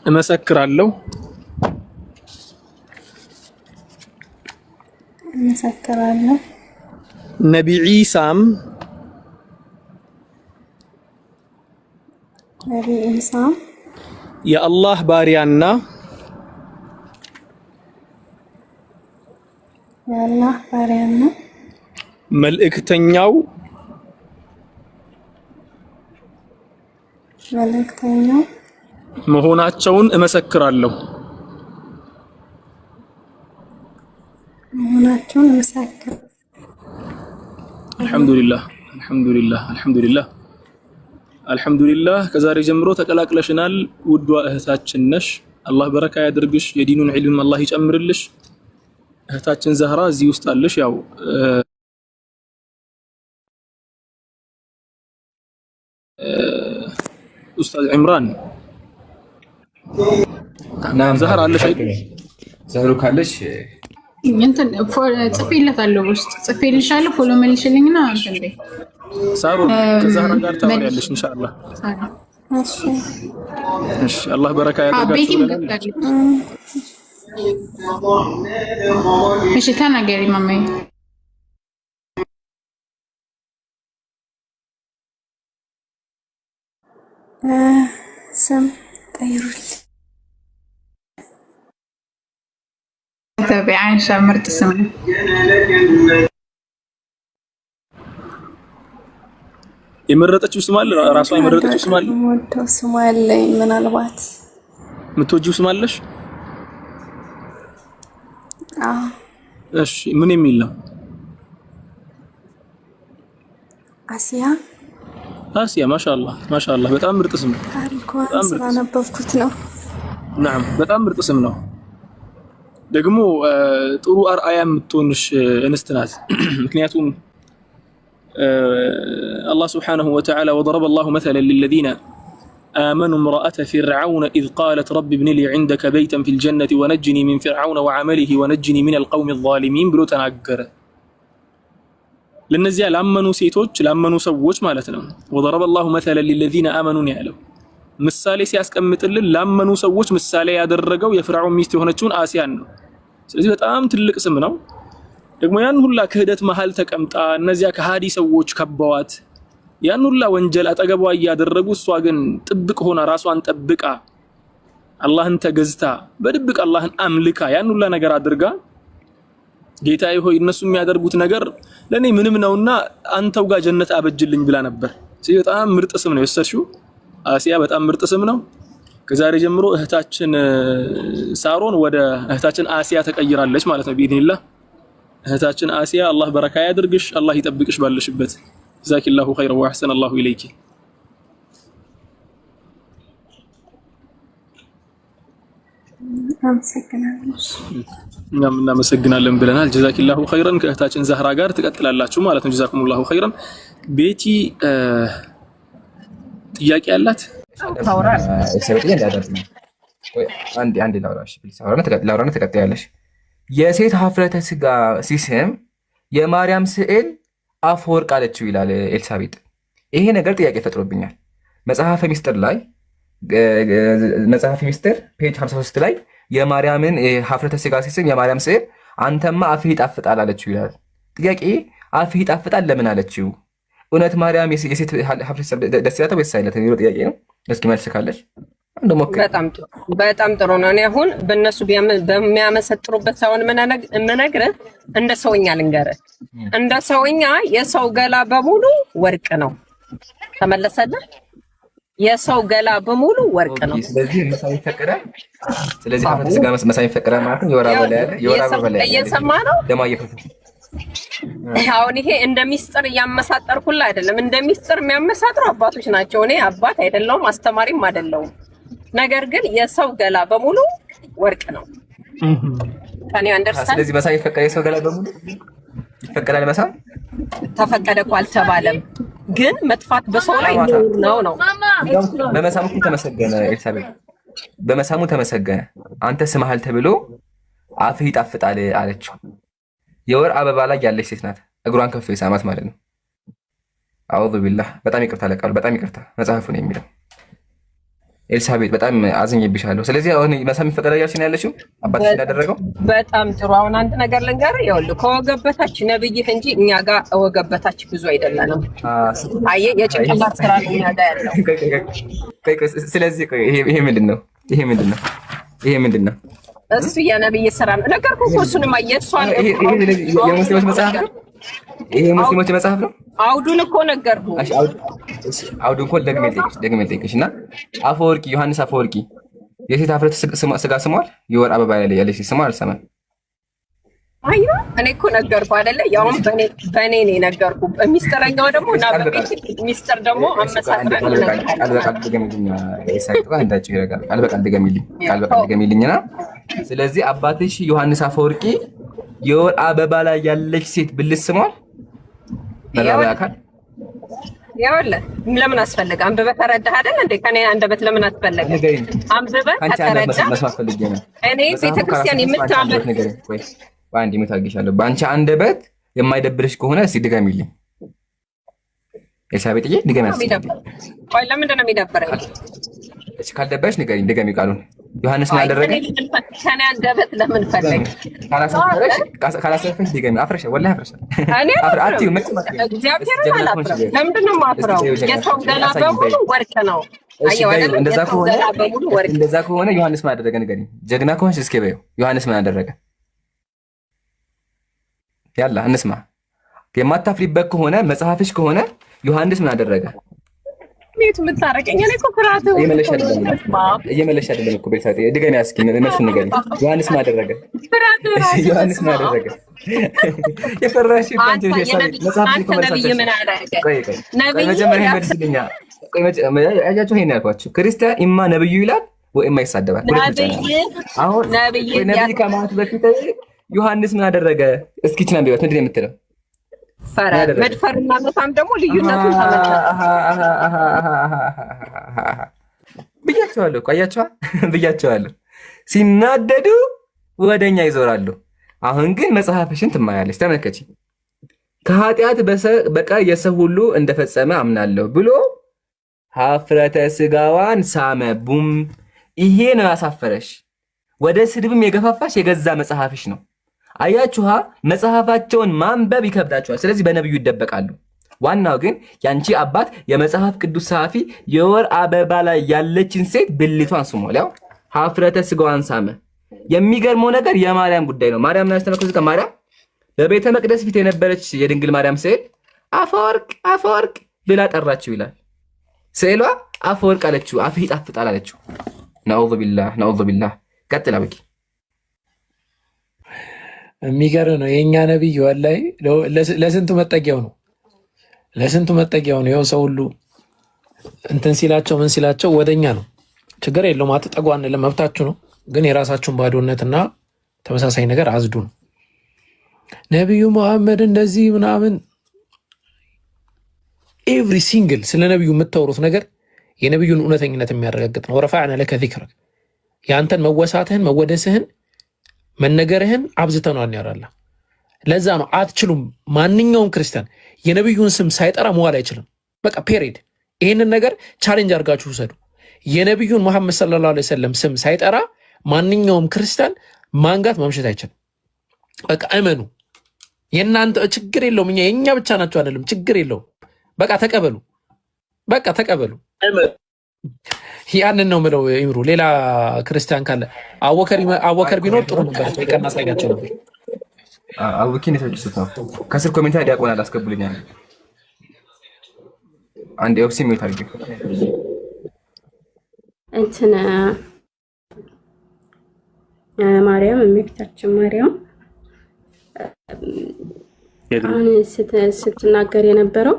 እመሰክራለሁ ነቢ ዒሳም የአላህ ባሪያና መልእክተኛው መሆናቸውን እመሰክራለሁ። አልሐምዱሊላህ አልሐምዱሊላህ አልሐምዱሊላህ አልሐምዱሊላህ። ከዛሬ ጀምሮ ተቀላቅለሽናል። ውዷ እህታችን ነሽ። አላህ በረካ ያድርግሽ። የዲኑን ዒልም አላህ ይጨምርልሽ። እህታችን ዛህራ እዚህ ውስጥ አለሽ። ያው ኡስታዝ ዒምራን ዛህራ አለሽ አይደል? ዛህሩ ካለሽ እንትን ጽፌለታለሁ ውስጥ ጽፌልሻለሁ። ፎሎ መልሽልኝና እንዴ ሳሩ ከዛህራ ጋር ታወሪያለሽ ኢንሻአላህ። እሺ አላህ በረካ ያድርጋችሁ። እሺ ተናገሪ ማማዬ። ስም ቀይሩልኝ። ተቢዓንሻ ምርጥ ስም ነው። የመረጠችው ስም አለ? ራሷ የመረጠችው ስም አለ? ወደው ስም አለኝ። ምናልባት የምትወጂው ስም አለሽ? እሺ ምን የሚል ነው? አሲያ። አሲያ ማሻአላህ ማሻአላህ፣ በጣም ምርጥ ስም ነው። ታሪኳን ስላነበብኩት ነው። ናም በጣም ምርጥ ስም ነው። ደግሞ ጥሩ አርአያ የምትሆንሽ እንስት ናት። ምክንያቱም الله سبحانه وتعالى وضرب الله مثلا للذين آمنوا امرأة فرعون إذ قالت رب ابن لي عندك بيتا في الجنة ونجني من فرعون وعمله ونجني من القوم الظالمين بلو تناقر لنزيا لامنوا سيتوج لامنوا سووج مالتنا وضرب الله مثلا للذين آمنوا يعلم ምሳሌ ሲያስቀምጥልን ላመኑ ሰዎች ምሳሌ ያደረገው የፍርዓውን ሚስት የሆነችውን አሲያን ነው። ስለዚህ በጣም ትልቅ ስም ነው። ደግሞ ያን ሁላ ክህደት መሃል ተቀምጣ እነዚያ ከሃዲ ሰዎች ከበዋት ያን ሁላ ወንጀል አጠገቧ ያደረጉ እሷ ግን ጥብቅ ሆና ራሷን ጠብቃ አላህን ተገዝታ በድብቅ አላህን አምልካ ያን ሁላ ነገር አድርጋ ጌታዬ ሆይ እነሱ የሚያደርጉት ነገር ለኔ ምንም ነውና አንተው ጋር ጀነት አበጅልኝ ብላ ነበር። ስለዚህ በጣም ምርጥ ስም ነው የወሰድሽው አሲያ፣ በጣም ምርጥ ስም ነው። ከዛሬ ጀምሮ እህታችን ሳሮን ወደ እህታችን አሲያ ተቀይራለች ማለት ነው ቢኢዝኒላህ። እህታችን አሲያ አላህ በረካ ያድርግሽ፣ አላህ ይጠብቅሽ ባለሽበት። ጀዛኪላሁ ኸይረን ወአሕሰነ አላሁ ኢለይኪ። እኛም እናመሰግናለን ብለናል። ጀዛኪላሁ ኸይረን። ከእህታችን ዛህራ ጋር ትቀጥላላችሁ ማለት ነው። ጀዛኩሙላሁ ኸይረን። ቤቲ ጥያቄ ያላት ላውራና ተቀጥያለሽ። የሴት ሀፍረተ ስጋ ሲስም የማርያም ስዕል አፈወርቅ አለችው ይላል ኤልሳቤጥ። ይሄ ነገር ጥያቄ ፈጥሮብኛል። መጽሐፈ ሚስጥር ላይ መጽሐፈ ሚስጥር ፔጅ 53 ላይ የማርያምን ሀፍረተ ስጋ ሲስም የማርያም ስዕል አንተማ አፍህ ይጣፍጣል አለችው ይላል። ጥያቄ አፍህ ይጣፍጣል ለምን አለችው? እውነት ማርያም የሴት ሀፍረተ ስጋ ደስ ይላታል ወይስ አይላትም የሚለው ጥያቄ ነው። እስኪ መልስ ካለሽ በጣም ጥሩ ነው። እኔ አሁን በእነሱ በሚያመሰጥሩበት ሳይሆን የምነግርህ እንደ ሰውኛ ልንገርህ። እንደ ሰውኛ የሰው ገላ በሙሉ ወርቅ ነው። ተመለሰልህ? የሰው ገላ በሙሉ ወርቅ ነው። ስለዚህ መሳይ ይፈቀዳል። ስለዚህ ሀፍረተ ስጋ መሳይ ይፈቀዳል ማለት ነው። የወር አበባ ላይ እየሰማ ነው አሁን ይሄ እንደ ሚስጥር እያመሳጠርኩልህ አይደለም። እንደ ሚስጥር የሚያመሳጥሩ አባቶች ናቸው። እኔ አባት አይደለሁም፣ አስተማሪም አይደለሁም። ነገር ግን የሰው ገላ በሙሉ ወርቅ ነው። ከኔ አንደርስታንድ። ስለዚህ መሳይ ይፈቀዳል። የሰው ገላ በሙሉ ይፈቀዳል መሳይ ተፈቀደ እኮ አልተባለም። ግን መጥፋት በሰው ላይ ነው። በመሳሙ ተመሰገነ ኤልሳቤጥ በመሳሙ ተመሰገነ። አንተ ስምሃል ተብሎ አፍህ ይጣፍጣል አለችው። የወር አበባ ላይ ያለች ሴት ናት። እግሯን ከፍ የሳማት ማለት ነው። አውዙ ቢላህ በጣም ይቅርታ ለቃሉ በጣም ይቅርታ መጽሐፉ ነው የሚለው። ኤልሳቤጥ በጣም አዝኜብሻለሁ። ስለዚህ አሁን መሳም ይፈቀዳል ያልሽኝ ያለሽው አባትሽ እንዳደረገው በጣም ጥሩ። አሁን አንድ ነገር ልንገርህ፣ ይኸውልህ ከወገበታች ነብይህ እንጂ እኛ ጋር ወገበታች ብዙ አይደለንም። አየህ የጭንቅላት ስራ ነው እኛ ጋር ያለው። ስለዚህ ይሄ ምንድነው? እሱ የነብይ ስራ ነው። ነገርኩህ እኮ እሱንም አየሷል። የሙስሊሞች መጽሐፍ ነው። ይሄ ሙስሊሞች መጽሐፍ ነው። አውዱን እኮ ነገርኩህ። አውዱን እኮ ደግሜ ልጠይቅሽ እና አፈወርቂ ዮሐንስ አፈወርቂ የሴት ኀፍረተ ሥጋ ስሟል። የወር አበባ ላይ ያለች ስሟ አልሰማም። አይ እኔ እኮ ነገርኩህ አይደለ? ያውም በእኔ ነው የነገርኩህ። ሚስጥረኛው ደግሞ እና ሚስጥር ደግሞ አመሳጥረን ቃል በቃል ድገሚልኝና ስለዚህ አባትሽ ዮሐንስ አፈወርቂ የወር አበባ ላይ ያለች ሴት ብልት ስሟል መራቢያ አካል ይኸውልህ ለምን አስፈለገ? አንብበህ ተረዳህ አይደል እንዴ? ከኔ አንደበት ለምን አስፈለገ? አንብበህ ከተረዳህ እኔ ቤተክርስቲያን የምታመጥ ነገር ወይ ባንዲ መታገሻለሁ። ባንቺ አንደበት የማይደብርሽ ከሆነ እስኪ ድገሚልኝ ኤልሳቤጥዬ፣ ድገሚ። ቆይ ለምንድን ነው የሚደብረኝ? እሺ ካልደበረሽ ንገሪኝ፣ ድገሚ ቃሉን። ዮሐንስ ምን አደረገ? ከኔ አንደበት ለምን ፈለግ? ካላሰፈሽ ድገሚ። አፍረሽ ወላሂ አፍረሽ አትዩ እግዚአብሔር አላፍረም። ለምንድን ነው የማፍረው? የሰው ገላ በሙሉ ወርቅ ነው። አየው አይደል? እንደዛ ከሆነ ዮሐንስ ምን አደረገ ንገሪኝ። ጀግና ከሆንሽ እስኪ በይው። ዮሐንስ ምን አደረገ? ያላ እንስማ። የማታፍሪበት ከሆነ መጽሐፍሽ ከሆነ ዮሐንስ ምን አደረገ? ቤት የምታረቀኝ እኔ እኮ ፍርሃት እየመለሽ አይደለም እኮ ቤተሰብ ድገሚ እስኪ መልሱ ንገሪኝ። ዮሐንስ ምን አደረገ? ዮሐንስ ምን አደረገ? የፈራሽ አንተ መጽሐፍ እኮ ነብይ ምን አደረገ? ነብይ መጀመሪያ መልስልኛ። አያችሁ ይሄን ያልኳችሁ ክርስቲያን ኢማ ነብዩ ይላል ወይማ ይሳደባል። አሁን ነብይ ከማለት በፊት ዮሐንስ ምን አደረገ? እስኪ ችና ቢወት ምንድን ነው የምትለው? መድፈርና መሳም ደግሞ ልዩነቱን ብያቸዋለሁ እኮ አያቸዋ ብያቸዋለሁ። ሲናደዱ ወደኛ ይዞራሉ። አሁን ግን መጽሐፍሽን ትማያለች። ተመልከቺ። ከኃጢአት በቀር የሰው ሁሉ እንደፈጸመ አምናለሁ ብሎ ኀፍረተ ሥጋዋን ሳመ። ቡም! ይሄ ነው ያሳፈረሽ። ወደ ስድብም የገፋፋሽ የገዛ መጽሐፍሽ ነው። አያችኋ፣ መጽሐፋቸውን ማንበብ ይከብዳቸዋል። ስለዚህ በነብዩ ይደበቃሉ። ዋናው ግን ያንቺ አባት የመጽሐፍ ቅዱስ ጸሐፊ የወር አበባ ላይ ያለችን ሴት ብልቷን ስሟል። ያው ኀፍረተ ሥጋዋን ሳመ። የሚገርመው ነገር የማርያም ጉዳይ ነው። ማርያም ነው ያስተነከሱ። ከማርያም በቤተ መቅደስ ፊት የነበረች የድንግል ማርያም ስዕል አፈወርቅ ብላ ጠራችው ይላል። ስዕሏ አፈወርቅ አለችው። አፍህ ይጣፍጣል አለችው። ነዑዙ ቢላህ። ቀጥላ በቂ የሚገርም ነው። የእኛ ነብይ ወላሂ ለስንቱ መጠጊያው ነው። ይኸው ሰው ሁሉ እንትን ሲላቸው ምን ሲላቸው ወደኛ ነው። ችግር የለውም አትጠጉ አንልም፣ መብታችሁ ነው። ግን የራሳችሁን ባዶነትና ተመሳሳይ ነገር አዝዱ ነው። ነቢዩ መሐመድ እንደዚህ ምናምን ኤቭሪ ሲንግል ስለ ነቢዩ የምታወሩት ነገር የነቢዩን እውነተኝነት የሚያረጋግጥ ነው። ወረፋዕና ለከ ዚክረክ የአንተን መወሳትህን መወደስህን መነገርህን አብዝተኗል ያራላ። ለዛ ነው አትችሉም። ማንኛውም ክርስቲያን የነቢዩን ስም ሳይጠራ መዋል አይችልም። በቃ ፔሬድ። ይህንን ነገር ቻሌንጅ አድርጋችሁ ውሰዱ። የነቢዩን መሐመድ ሰለላሁ ዐለይሂ ወሰለም ስም ሳይጠራ ማንኛውም ክርስቲያን ማንጋት ማምሸት አይችልም። በቃ እመኑ። የእናንተ ችግር የለውም። የእኛ ብቻ ናቸው አይደለም፣ ችግር የለውም። በቃ ተቀበሉ። ያንን ነው ምለው። ይምሩ ሌላ ክርስቲያን ካለ አወከር ቢኖር ጥሩ ነበር። ቀና ሳይጋቸው ነበር። አቡኪን የተወሰነ ነው። ከስር ኮሜንት ላይ ዲያቆን አላስገቡልኛል። አንድ ኦፕሲ ሚውት አድርጊ። እንትን ማርያም እመቤታችን ማርያም አሁን ስትናገር የነበረው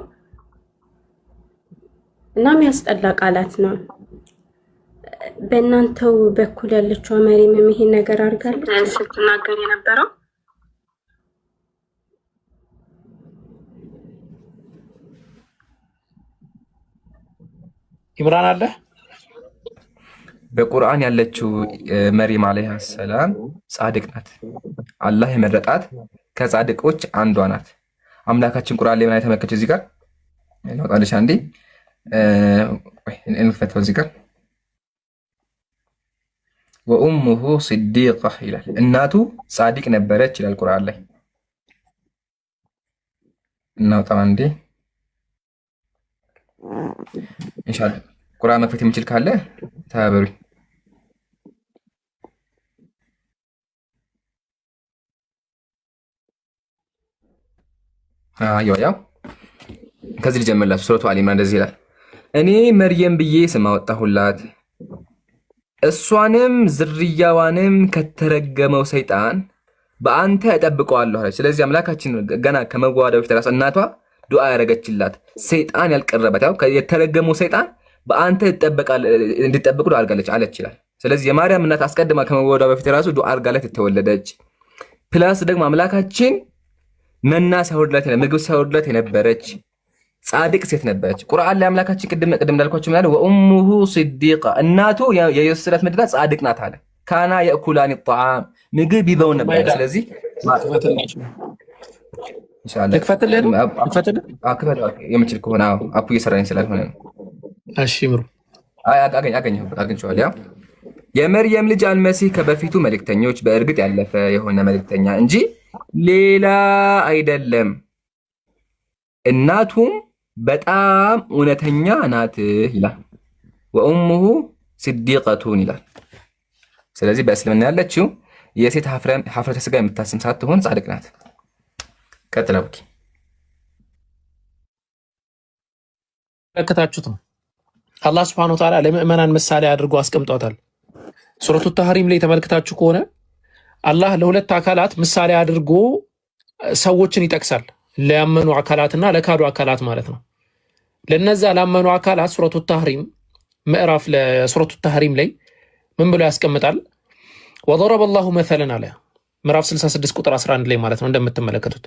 እና የሚያስጠላ ቃላት ነው። በእናንተው በኩል ያለችው ማርያም ይሄን ነገር አድርጋለች ስትናገር የነበረው ኢምራን አለ በቁርአን ያለችው መርየም አለይሃ ሰላም ጻድቅ ናት። አላህ የመረጣት ከጻድቆች አንዷ ናት። አምላካችን ቁርአን ላይ ምን አይተመከቸው እዚህ ጋር እናውጣለሽ አንዴ እንፈተው እዚህ ጋር ወኡሙሁ ሲዲቃ ይላል። እናቱ ጻድቅ ነበረች ይላል ቁርአን ላይ። እናውጣው አንዴ ኢንሻአላህ። ቁርአን መክፈት የሚችል ካለ ተባበሩኝ። ያው ከዚህ ልጀምርላችሁ። ሱረቱ አሊ ኢምራን እንደዚህ ይላል፣ እኔ መርየም ብዬ ስም አወጣሁላት እሷንም ዝርያዋንም ከተረገመው ሰይጣን በአንተ እጠብቀዋለሁ አለች። ስለዚህ አምላካችን ገና ከመዋደዱ በፊት ራሱ እናቷ ዱዓ ያደረገችላት ሰይጣን ያልቀረበት ያው የተረገመው ሰይጣን በአንተ እንድትጠብቁ ዱዓ አድርጋለች አለች ይላል። ስለዚህ የማርያም እናት አስቀድማ ከመዋደዱ በፊት ራሱ ዱዓ አድርጋለት የተወለደች ፕላስ ደግሞ አምላካችን መና ሲያወርድላት ምግብ ሲያወርድላት የነበረች ጻድቅ ሴት ነበረች። ቁርአን ላይ አምላካችን ቅድም እንዳልኳችሁ ማለት ወኡሙሁ ሲዲቃ እናቱ የኢየሱስ ምድላ ጻድቅ ናት አለ። ካና የእኩላኒ ጣዓም ምግብ ይበው ነበር። ስለዚህ ኢንሻአላህ ተከፈተልን የምችል ከሆነ አፑ እየሰራኝ ስላልሆነ ነው። እሺ ምሩ አገኘኋለሁ። ያው የመርየም ልጅ አልመሲህ ከበፊቱ መልእክተኞች በእርግጥ ያለፈ የሆነ መልእክተኛ እንጂ ሌላ አይደለም። እናቱም በጣም እውነተኛ ናት ይላል። ወኡሙሁ ሲዲቀቱን ይላል። ስለዚህ በእስልምና ያለችው የሴት ሀፍረተ ስጋ የምታስም ሳትሆን ጻድቅ ናት። ቀጥላ ብኪ ተከታችሁት ነው አላህ Subhanahu Wa Ta'ala ለምእመናን ምሳሌ አድርጎ አስቀምጧታል። ሱረቱ ተህሪም ላይ ተመልክታችሁ ከሆነ አላህ ለሁለት አካላት ምሳሌ አድርጎ ሰዎችን ይጠቅሳል። ለያመኑ አካላትና ለካዱ አካላት ማለት ነው። ለነዛ ላመኑ አካላት ሱረቱ ተህሪም ምዕራፍ ለሱረቱ ተህሪም ላይ ምን ብሎ ያስቀምጣል? ወضرب الله مثلا አለ ምዕራፍ 66 ቁጥር 11 ላይ ማለት ነው። እንደምትመለከቱት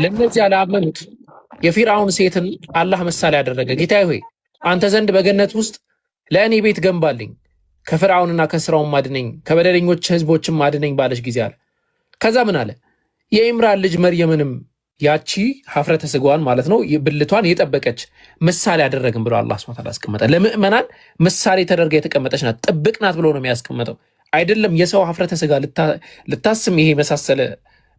ለነዚያ ላመኑት የፊርዓውን ሴትን አላህ ምሳሌ ያደረገ ጌታዬ ሆይ አንተ ዘንድ በገነት ውስጥ ለእኔ ቤት ገንባልኝ ከፍርዓውንና ከስራውን ማድነኝ ከበደለኞች ህዝቦችም ማድነኝ ባለች ጊዜ አለ። ከዛ ምን አለ? የኢምራን ልጅ መርየምንም ያቺ ሀፍረተ ስጋዋን ማለት ነው ብልቷን የጠበቀች ምሳሌ ያደረግን ብሎ አላህ Subhanahu Wa Ta'ala አስቀመጠ። ለምእመናን ምሳሌ ተደርጋ የተቀመጠች ናት፣ ጥብቅ ናት ብሎ ነው የሚያስቀምጠው። አይደለም የሰው ሀፍረተ ስጋ ልታስም ይሄ መሳሰለ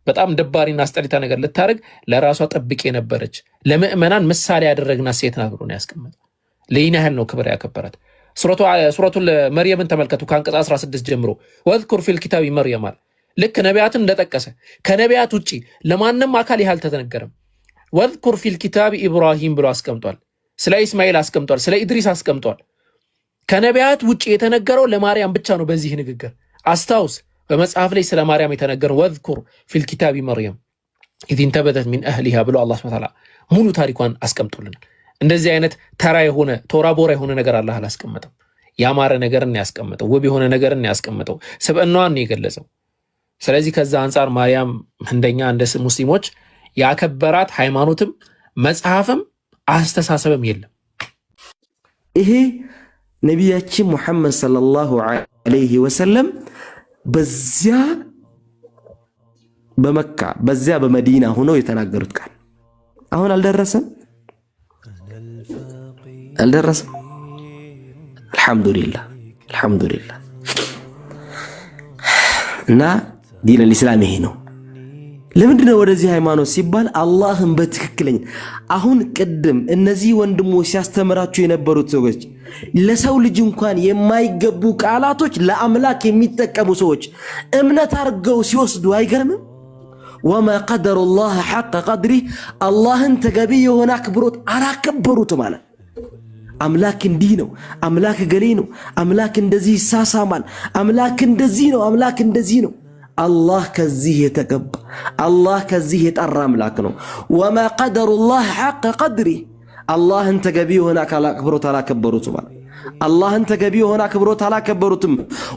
በጣም ደባሪና አስጠሊታ ነገር ልታደርግ ለራሷ ጠብቅ የነበረች ለምእመናን ምሳሌ ያደረግናት ሴት ናት ብሎ ነው ያስቀመጠው። ለይና ያህል ነው ክብር ያከበራት። ሱረቱ መርየምን ተመልከቱ ከአንቀጽ 16 ጀምሮ ወዝኩር ፊል ኪታቢ መርየም አለ። ልክ ነቢያትን እንደጠቀሰ ከነቢያት ውጪ ለማንም አካል ይህ አልተነገረም። ወዝኩር ፊል ኪታቢ ኢብራሂም ብሎ አስቀምጧል። ስለ ኢስማኤል አስቀምጧል። ስለ ኢድሪስ አስቀምጧል። ከነቢያት ውጪ የተነገረው ለማርያም ብቻ ነው። በዚህ ንግግር አስታውስ፣ በመጽሐፍ ላይ ስለ ማርያም የተነገረው ወዝኩር ፊል ኪታቢ መርየም ኢዝ እንተበተት ሚን አህሊሃ ብሎ አላህ Subhanahu Wa Ta'ala ሙሉ ታሪኳን አስቀምጦልን። እንደዚህ አይነት ተራ የሆነ ቶራ ቦራ የሆነ ነገር አላህ አላስቀመጠም። ያማረ ነገርን ያስቀመጠው፣ ውብ የሆነ ነገርን ያስቀመጠው፣ ስብዕናዋን የገለጸው። ስለዚህ ከዛ አንጻር ማርያም እንደኛ እንደ ሙስሊሞች ያከበራት ሃይማኖትም መጽሐፍም አስተሳሰብም የለም። ይሄ ነቢያችን ሙሐመድ ሰለላሁ ዐለይሂ ወሰለም በዚያ በመካ በዚያ በመዲና ሆነው የተናገሩት ቃል አሁን አልደረሰም። አልሐምዱሊላህ እና ዲን አልኢስላም ይሄ ነው። ለምንድነው ወደዚህ ሃይማኖት ሲባል አላህን በትክክለኛ አሁን ቅድም እነዚህ ወንድሞች ሲያስተምራቸው የነበሩት ሰዎች ለሰው ልጅ እንኳን የማይገቡ ቃላቶች ለአምላክ የሚጠቀሙ ሰዎች እምነት አድርገው ሲወስዱ አይገርምም? ወማ ቀደሩላህ ሐቀ ቀድሪህ አላህን ተገቢ የሆነ አክብሮት አላከበሩት ማለት አምላክ እንዲህ ነው፣ አምላክ ገሌ ነው፣ አምላክ እንደዚህ ይሳሳማል፣ አምላክ እንደዚህ ነው፣ አምላክ እንደዚህ ነው። አላህ ከዚህ የተገባ አላህ ከዚህ የጠራ አምላክ ነው። ወማ ቀደሩላህ ሐቀ ቀድሪህ አላህን ተገቢ የሆነ አክብሮት አላከበሩትም። አላህን ተገቢ የሆነ አክብሮት አላከበሩትም።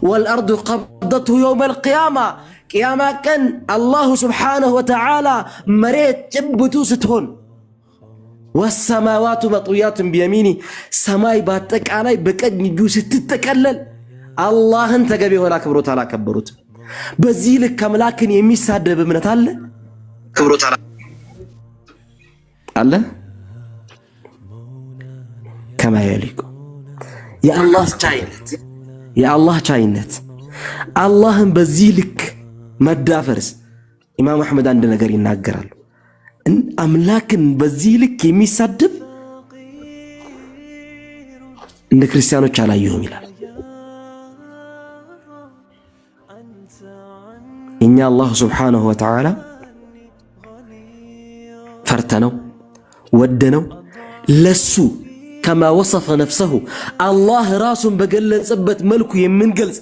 ወልአርዱ ቀብደቱ የውመል ቂያማ ቅያማ ቀን አላሁ ስብሓነሁ ወተዓላ መሬት ጭብቱ ስትሆን ወሰማዋቱ መጥዊያቱን ቢየሚኒ ሰማይ በአጠቃላይ በቀኝ እጁ ስትጠቀለል አላህን ተገቢ ሆነ አክብሮት አላከበሩት። በዚህ ልክ አምላክን የሚሳደብ እምነት አለ ክብሮት አለ ከማ የሊቁ የአላህ ቻይነት አላህን በዚህ ልክ መዳፈርስ ኢማም አሕመድ አንድ ነገር ይናገራሉ። አምላክን በዚህ ልክ የሚሳደብ እንደ ክርስቲያኖች አላየሁም ይላል። እኛ አላህ ሱብሓነሁ ወተዓላ ፈርተነው ወደነው ለሱ ከማ ወሰፈ ነፍሰሁ አላህ ራሱን በገለጸበት መልኩ የምንገልጽ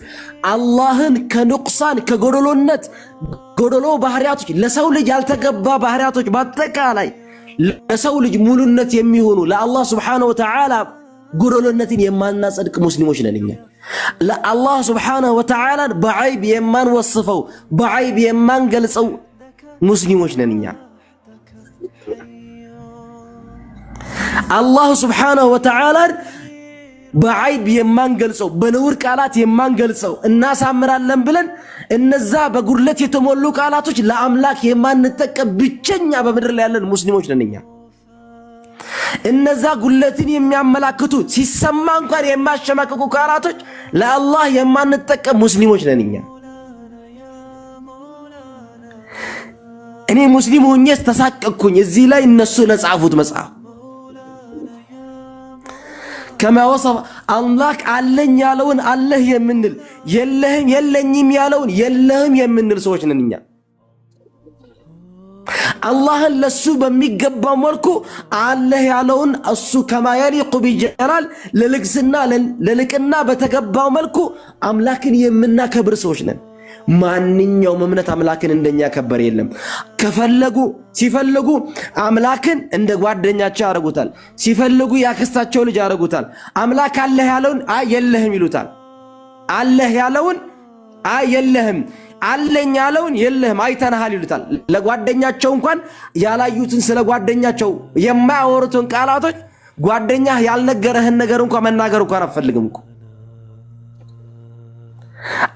አላህን ከንቁሳን ከጎደሎነት ጎደሎ ባህሪያቶች ለሰው ልጅ ያልተገባ ባህሪያቶች በአጠቃላይ ለሰው ልጅ ሙሉነት የሚሆኑ ለአላህ ሱብሓነሁ ወተዓላ ጎደሎነትን የማናጸድቅ ሙስሊሞች ነን። እኛ ለአላህ ሱብሓነሁ ወተዓላ በዐይብ የማንወስፈው በዐይብ የማንገልጸው ሙስሊሞች ነን። እኛ አላህ ሱብሓነሁ ወተዓላ በዐይብ የማንገልጸው በነውር ቃላት የማንገልጸው እናሳምራለን ብለን እነዛ በጉድለት የተሞሉ ቃላቶች ለአምላክ የማንጠቀም ብቸኛ በምድር ላይ ያለን ሙስሊሞች ነን። እኛ እነዛ ጉድለትን የሚያመላክቱ ሲሰማ እንኳን የማሸማቀቁ ቃላቶች ለአላህ የማንጠቀም ሙስሊሞች ነን። እኛ እኔ ሙስሊም ሆኜ ተሳቀቅኩኝ እዚህ ላይ እነሱ ለጻፉት መጽሐፍ ከማ ወሰፈ አምላክ አለኝ ያለውን አለህ የምንል የለህም የለኝም ያለውን የለህም የምንል ሰዎች ነን። እኛ አላህን ለሱ በሚገባው መልኩ አለህ ያለውን እሱ ከማ የሊቁ ቢጀላል ለልቅና በተገባው መልኩ አምላክን የምናከብር ሰዎች ነን። ማንኛውም እምነት አምላክን እንደኛ ከበር የለም። ሲፈልጉ አምላክን እንደ ጓደኛቸው ያደርጉታል። ሲፈልጉ ያክስታቸው ልጅ ያደርጉታል። አምላክ አለህ ያለውን አይ የለህም ይሉታል። አለህ ያለውን አይ የለህም፣ አለኝ ያለውን የለህም አይተናሃል ይሉታል። ለጓደኛቸው እንኳን ያላዩትን ስለ ጓደኛቸው የማያወሩትን ቃላቶች ጓደኛህ ያልነገረህን ነገር እንኳን መናገር እንኳን አትፈልግም እኮ።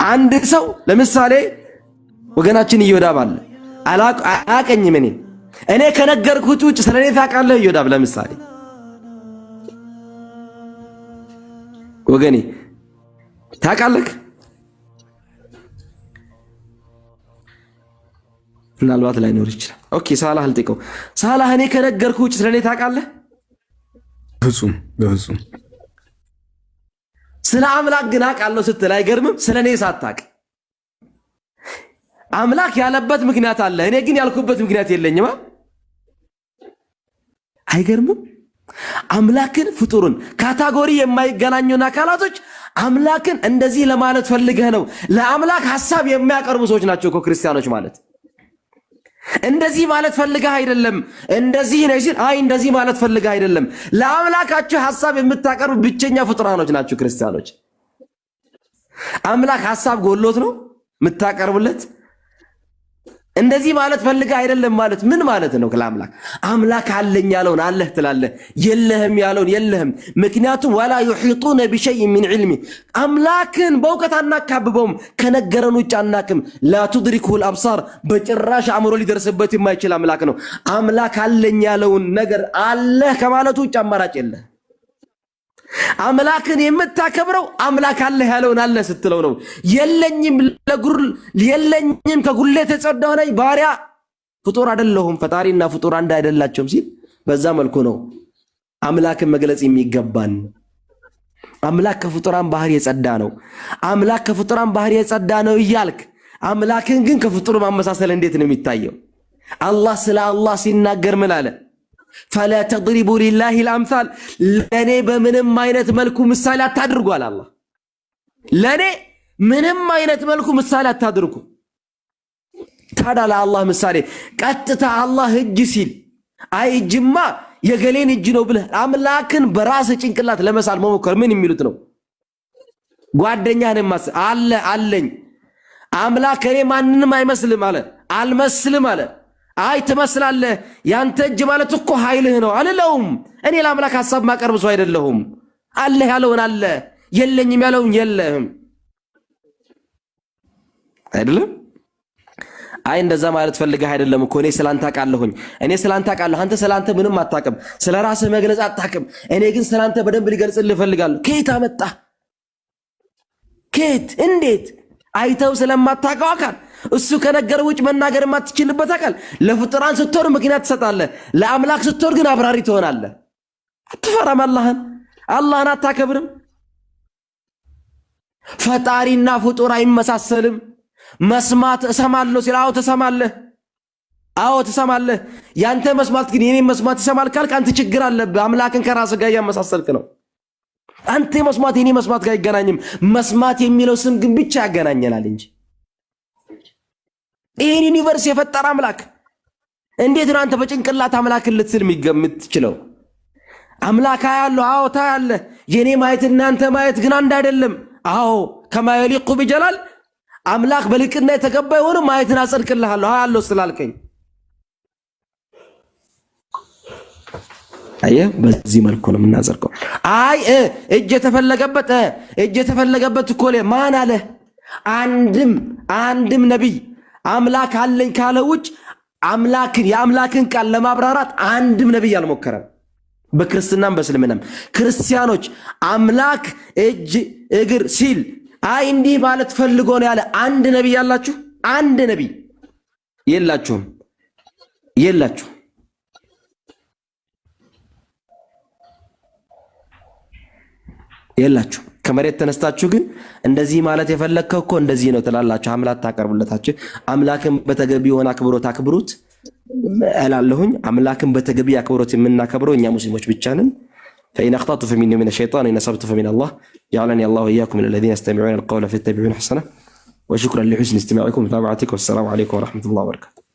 አንድ ሰው ለምሳሌ ወገናችን ኢዮዳብ አለ አያቀኝም። እኔ ከነገርኩት ውጭ ስለኔ ታውቃለህ ኢዮዳብ? ለምሳሌ ወገኔ ታውቃለህ? ምናልባት ላይኖር ይችላል። ኦኬ ሳላህ አልጠይቀው። ሳላህ እኔ ከነገርኩት ውጭ ስለኔ ታውቃለህ? በፍጹም ስለ አምላክ ግን አውቃለሁ ስትል አይገርምም? ስለኔ ሳታውቅ አምላክ ያለበት ምክንያት አለ፣ እኔ ግን ያልኩበት ምክንያት የለኝም። አይገርምም? አምላክን ፍጡርን ካታጎሪ የማይገናኙን አካላቶች አምላክን እንደዚህ ለማለት ፈልገህ ነው። ለአምላክ ሐሳብ የሚያቀርቡ ሰዎች ናቸው እኮ ክርስቲያኖች ማለት። እንደዚህ ማለት ፈልገህ አይደለም፣ እንደዚህ ነው ሲል አይ እንደዚህ ማለት ፈልገህ አይደለም። ለአምላካችሁ ሐሳብ የምታቀርቡ ብቸኛ ፍጡራኖች ናቸው ክርስቲያኖች። አምላክ ሐሳብ ጎሎት ነው የምታቀርቡለት? እንደዚህ ማለት ፈልገህ አይደለም ማለት ምን ማለት ነው? ለአምላክ አምላክ አለኝ ያለውን አለህ ትላለህ፣ የለህም ያለውን የለህም። ምክንያቱም ወላ يحيطون بشيء من علمه አምላክን በእውቀት አናካብበውም፣ ከነገረን ውጭ አናቅም። لا تدركه الابصار በጭራሽ አእምሮ ሊደርስበት የማይችል አምላክ ነው። አምላክ አለኝ ያለውን ነገር አለህ ከማለት ውጭ አማራጭ የለህ። አምላክን የምታከብረው አምላክ አለህ ያለውን አለህ ስትለው ነው። የለኝም ከጉድለት የጸዳሁ ነኝ ባሪያ ፍጡር አይደለሁም፣ ፈጣሪና ፍጡር አንድ አይደላቸውም ሲል በዛ መልኩ ነው አምላክን መግለጽ የሚገባን። አምላክ ከፍጡራን ባህሪ የጸዳ ነው። አምላክ ከፍጡራን ባህሪ የጸዳ ነው እያልክ አምላክን ግን ከፍጡር ማመሳሰል እንዴት ነው የሚታየው? አላህ ስለ አላህ ሲናገር ምን አለ? فلا تضربوا لله الامثال ለኔ በምንም አይነት መልኩ ምሳሌ አታድርጉ አለ አላህ። ለኔ ምንም አይነት መልኩ ምሳሌ አታድርጉ። ታዲያ ለአላህ ምሳሌ ቀጥታ አላህ እጅ ሲል አይ እጅማ የገሌን እጅ ነው ብለህ አምላክን በራስ ጭንቅላት ለመሳል መሞከር ምን የሚሉት ነው? ጓደኛህን አለ አለኝ አምላክ እኔ ማንንም አይመስልም አለ። አልመስልም አለ። አይ ትመስላለህ ያንተ እጅ ማለት እኮ ኃይልህ ነው አልለውም። እኔ ለአምላክ ሐሳብ ማቀርብ ሰው አይደለሁም። አለ ያለውን አለ የለኝም ያለውን የለህም አይደለም። አይ እንደዛ ማለት ፈልገህ አይደለም እኮ እኔ ስላንተ አውቃለሁኝ። እኔ ስላንተ አውቃለሁ፣ አንተ ስላንተ ምንም አታውቅም። ስለራስህ መግለጽ አታውቅም። እኔ ግን ስላንተ በደንብ ልገልጽልህ እፈልጋለሁ። ከየት አመጣ? ከየት? እንዴት? አይተው ስለማታውቀው አካል እሱ ከነገር ውጭ መናገር የማትችልበት አካል ለፍጡራን ስትሆን ምክንያት ትሰጣለህ፣ ለአምላክ ስትሆን ግን አብራሪ ትሆናለህ። አትፈራም? አላህን አታከብርም? ፈጣሪና ፍጡር አይመሳሰልም። መስማት እሰማለሁ ሲል አዎ ትሰማለህ፣ አዎ ትሰማለህ። ያንተ መስማት ግን የኔ መስማት ይሰማል ካልክ አንተ ችግር አለብህ። አምላክን ከራስ ጋር ያመሳሰልክ ነው። አንተ መስማት የኔ መስማት ጋር አይገናኝም። መስማት የሚለው ስም ግን ብቻ ያገናኘናል እንጂ ይሄን ዩኒቨርስ የፈጠረ አምላክ እንዴት ነው አንተ በጭንቅላት አምላክን ልትስል የምትችለው? አምላክ ያለው አዎ ታያለህ። የኔ ማየትና አንተ ማየት ግን አንድ አይደለም። አዎ ከማ የሊቁ ቢጀላል አምላክ በልቅና የተገባ የሆነ ማየትን አጸድቅልሃለሁ ያለው ስላልከኝ አየ በዚህ መልኩ ነው የምናጸድቀው። አይ እጅ የተፈለገበት እኮ ማን አለ? አንድም ነብይ አምላክ አለኝ ካለ ውጭ የአምላክን ቃል ለማብራራት አንድም ነብይ አልሞከረም። በክርስትናም በእስልምናም ክርስቲያኖች አምላክ እጅ እግር ሲል አይ እንዲህ ማለት ፈልጎ ነው ያለ አንድ ነብይ ያላችሁ? አንድ ነብይ የላችሁም። ከመሬት ተነስታችሁ ግን እንደዚህ ማለት የፈለከው እኮ እንደዚህ ነው ትላላችሁ። አምላክ ታቀርቡለታችሁ። አምላክን በተገቢ የሆነ አክብሮት አክብሩት እላለሁኝ። አምላክን በተገቢ አክብሮት የምናከብረው እኛ ሙስሊሞች ብቻ ነን። فإن أخطأت فمني من الشيطان وإن أصبت فمن الله جعلني الله وإياكم من الذين يستمعون القول فيتبعون أحسنه وشكرا لحسن استماعكم ومتابعتكم والسلام عليكم ورحمة الله وبركاته.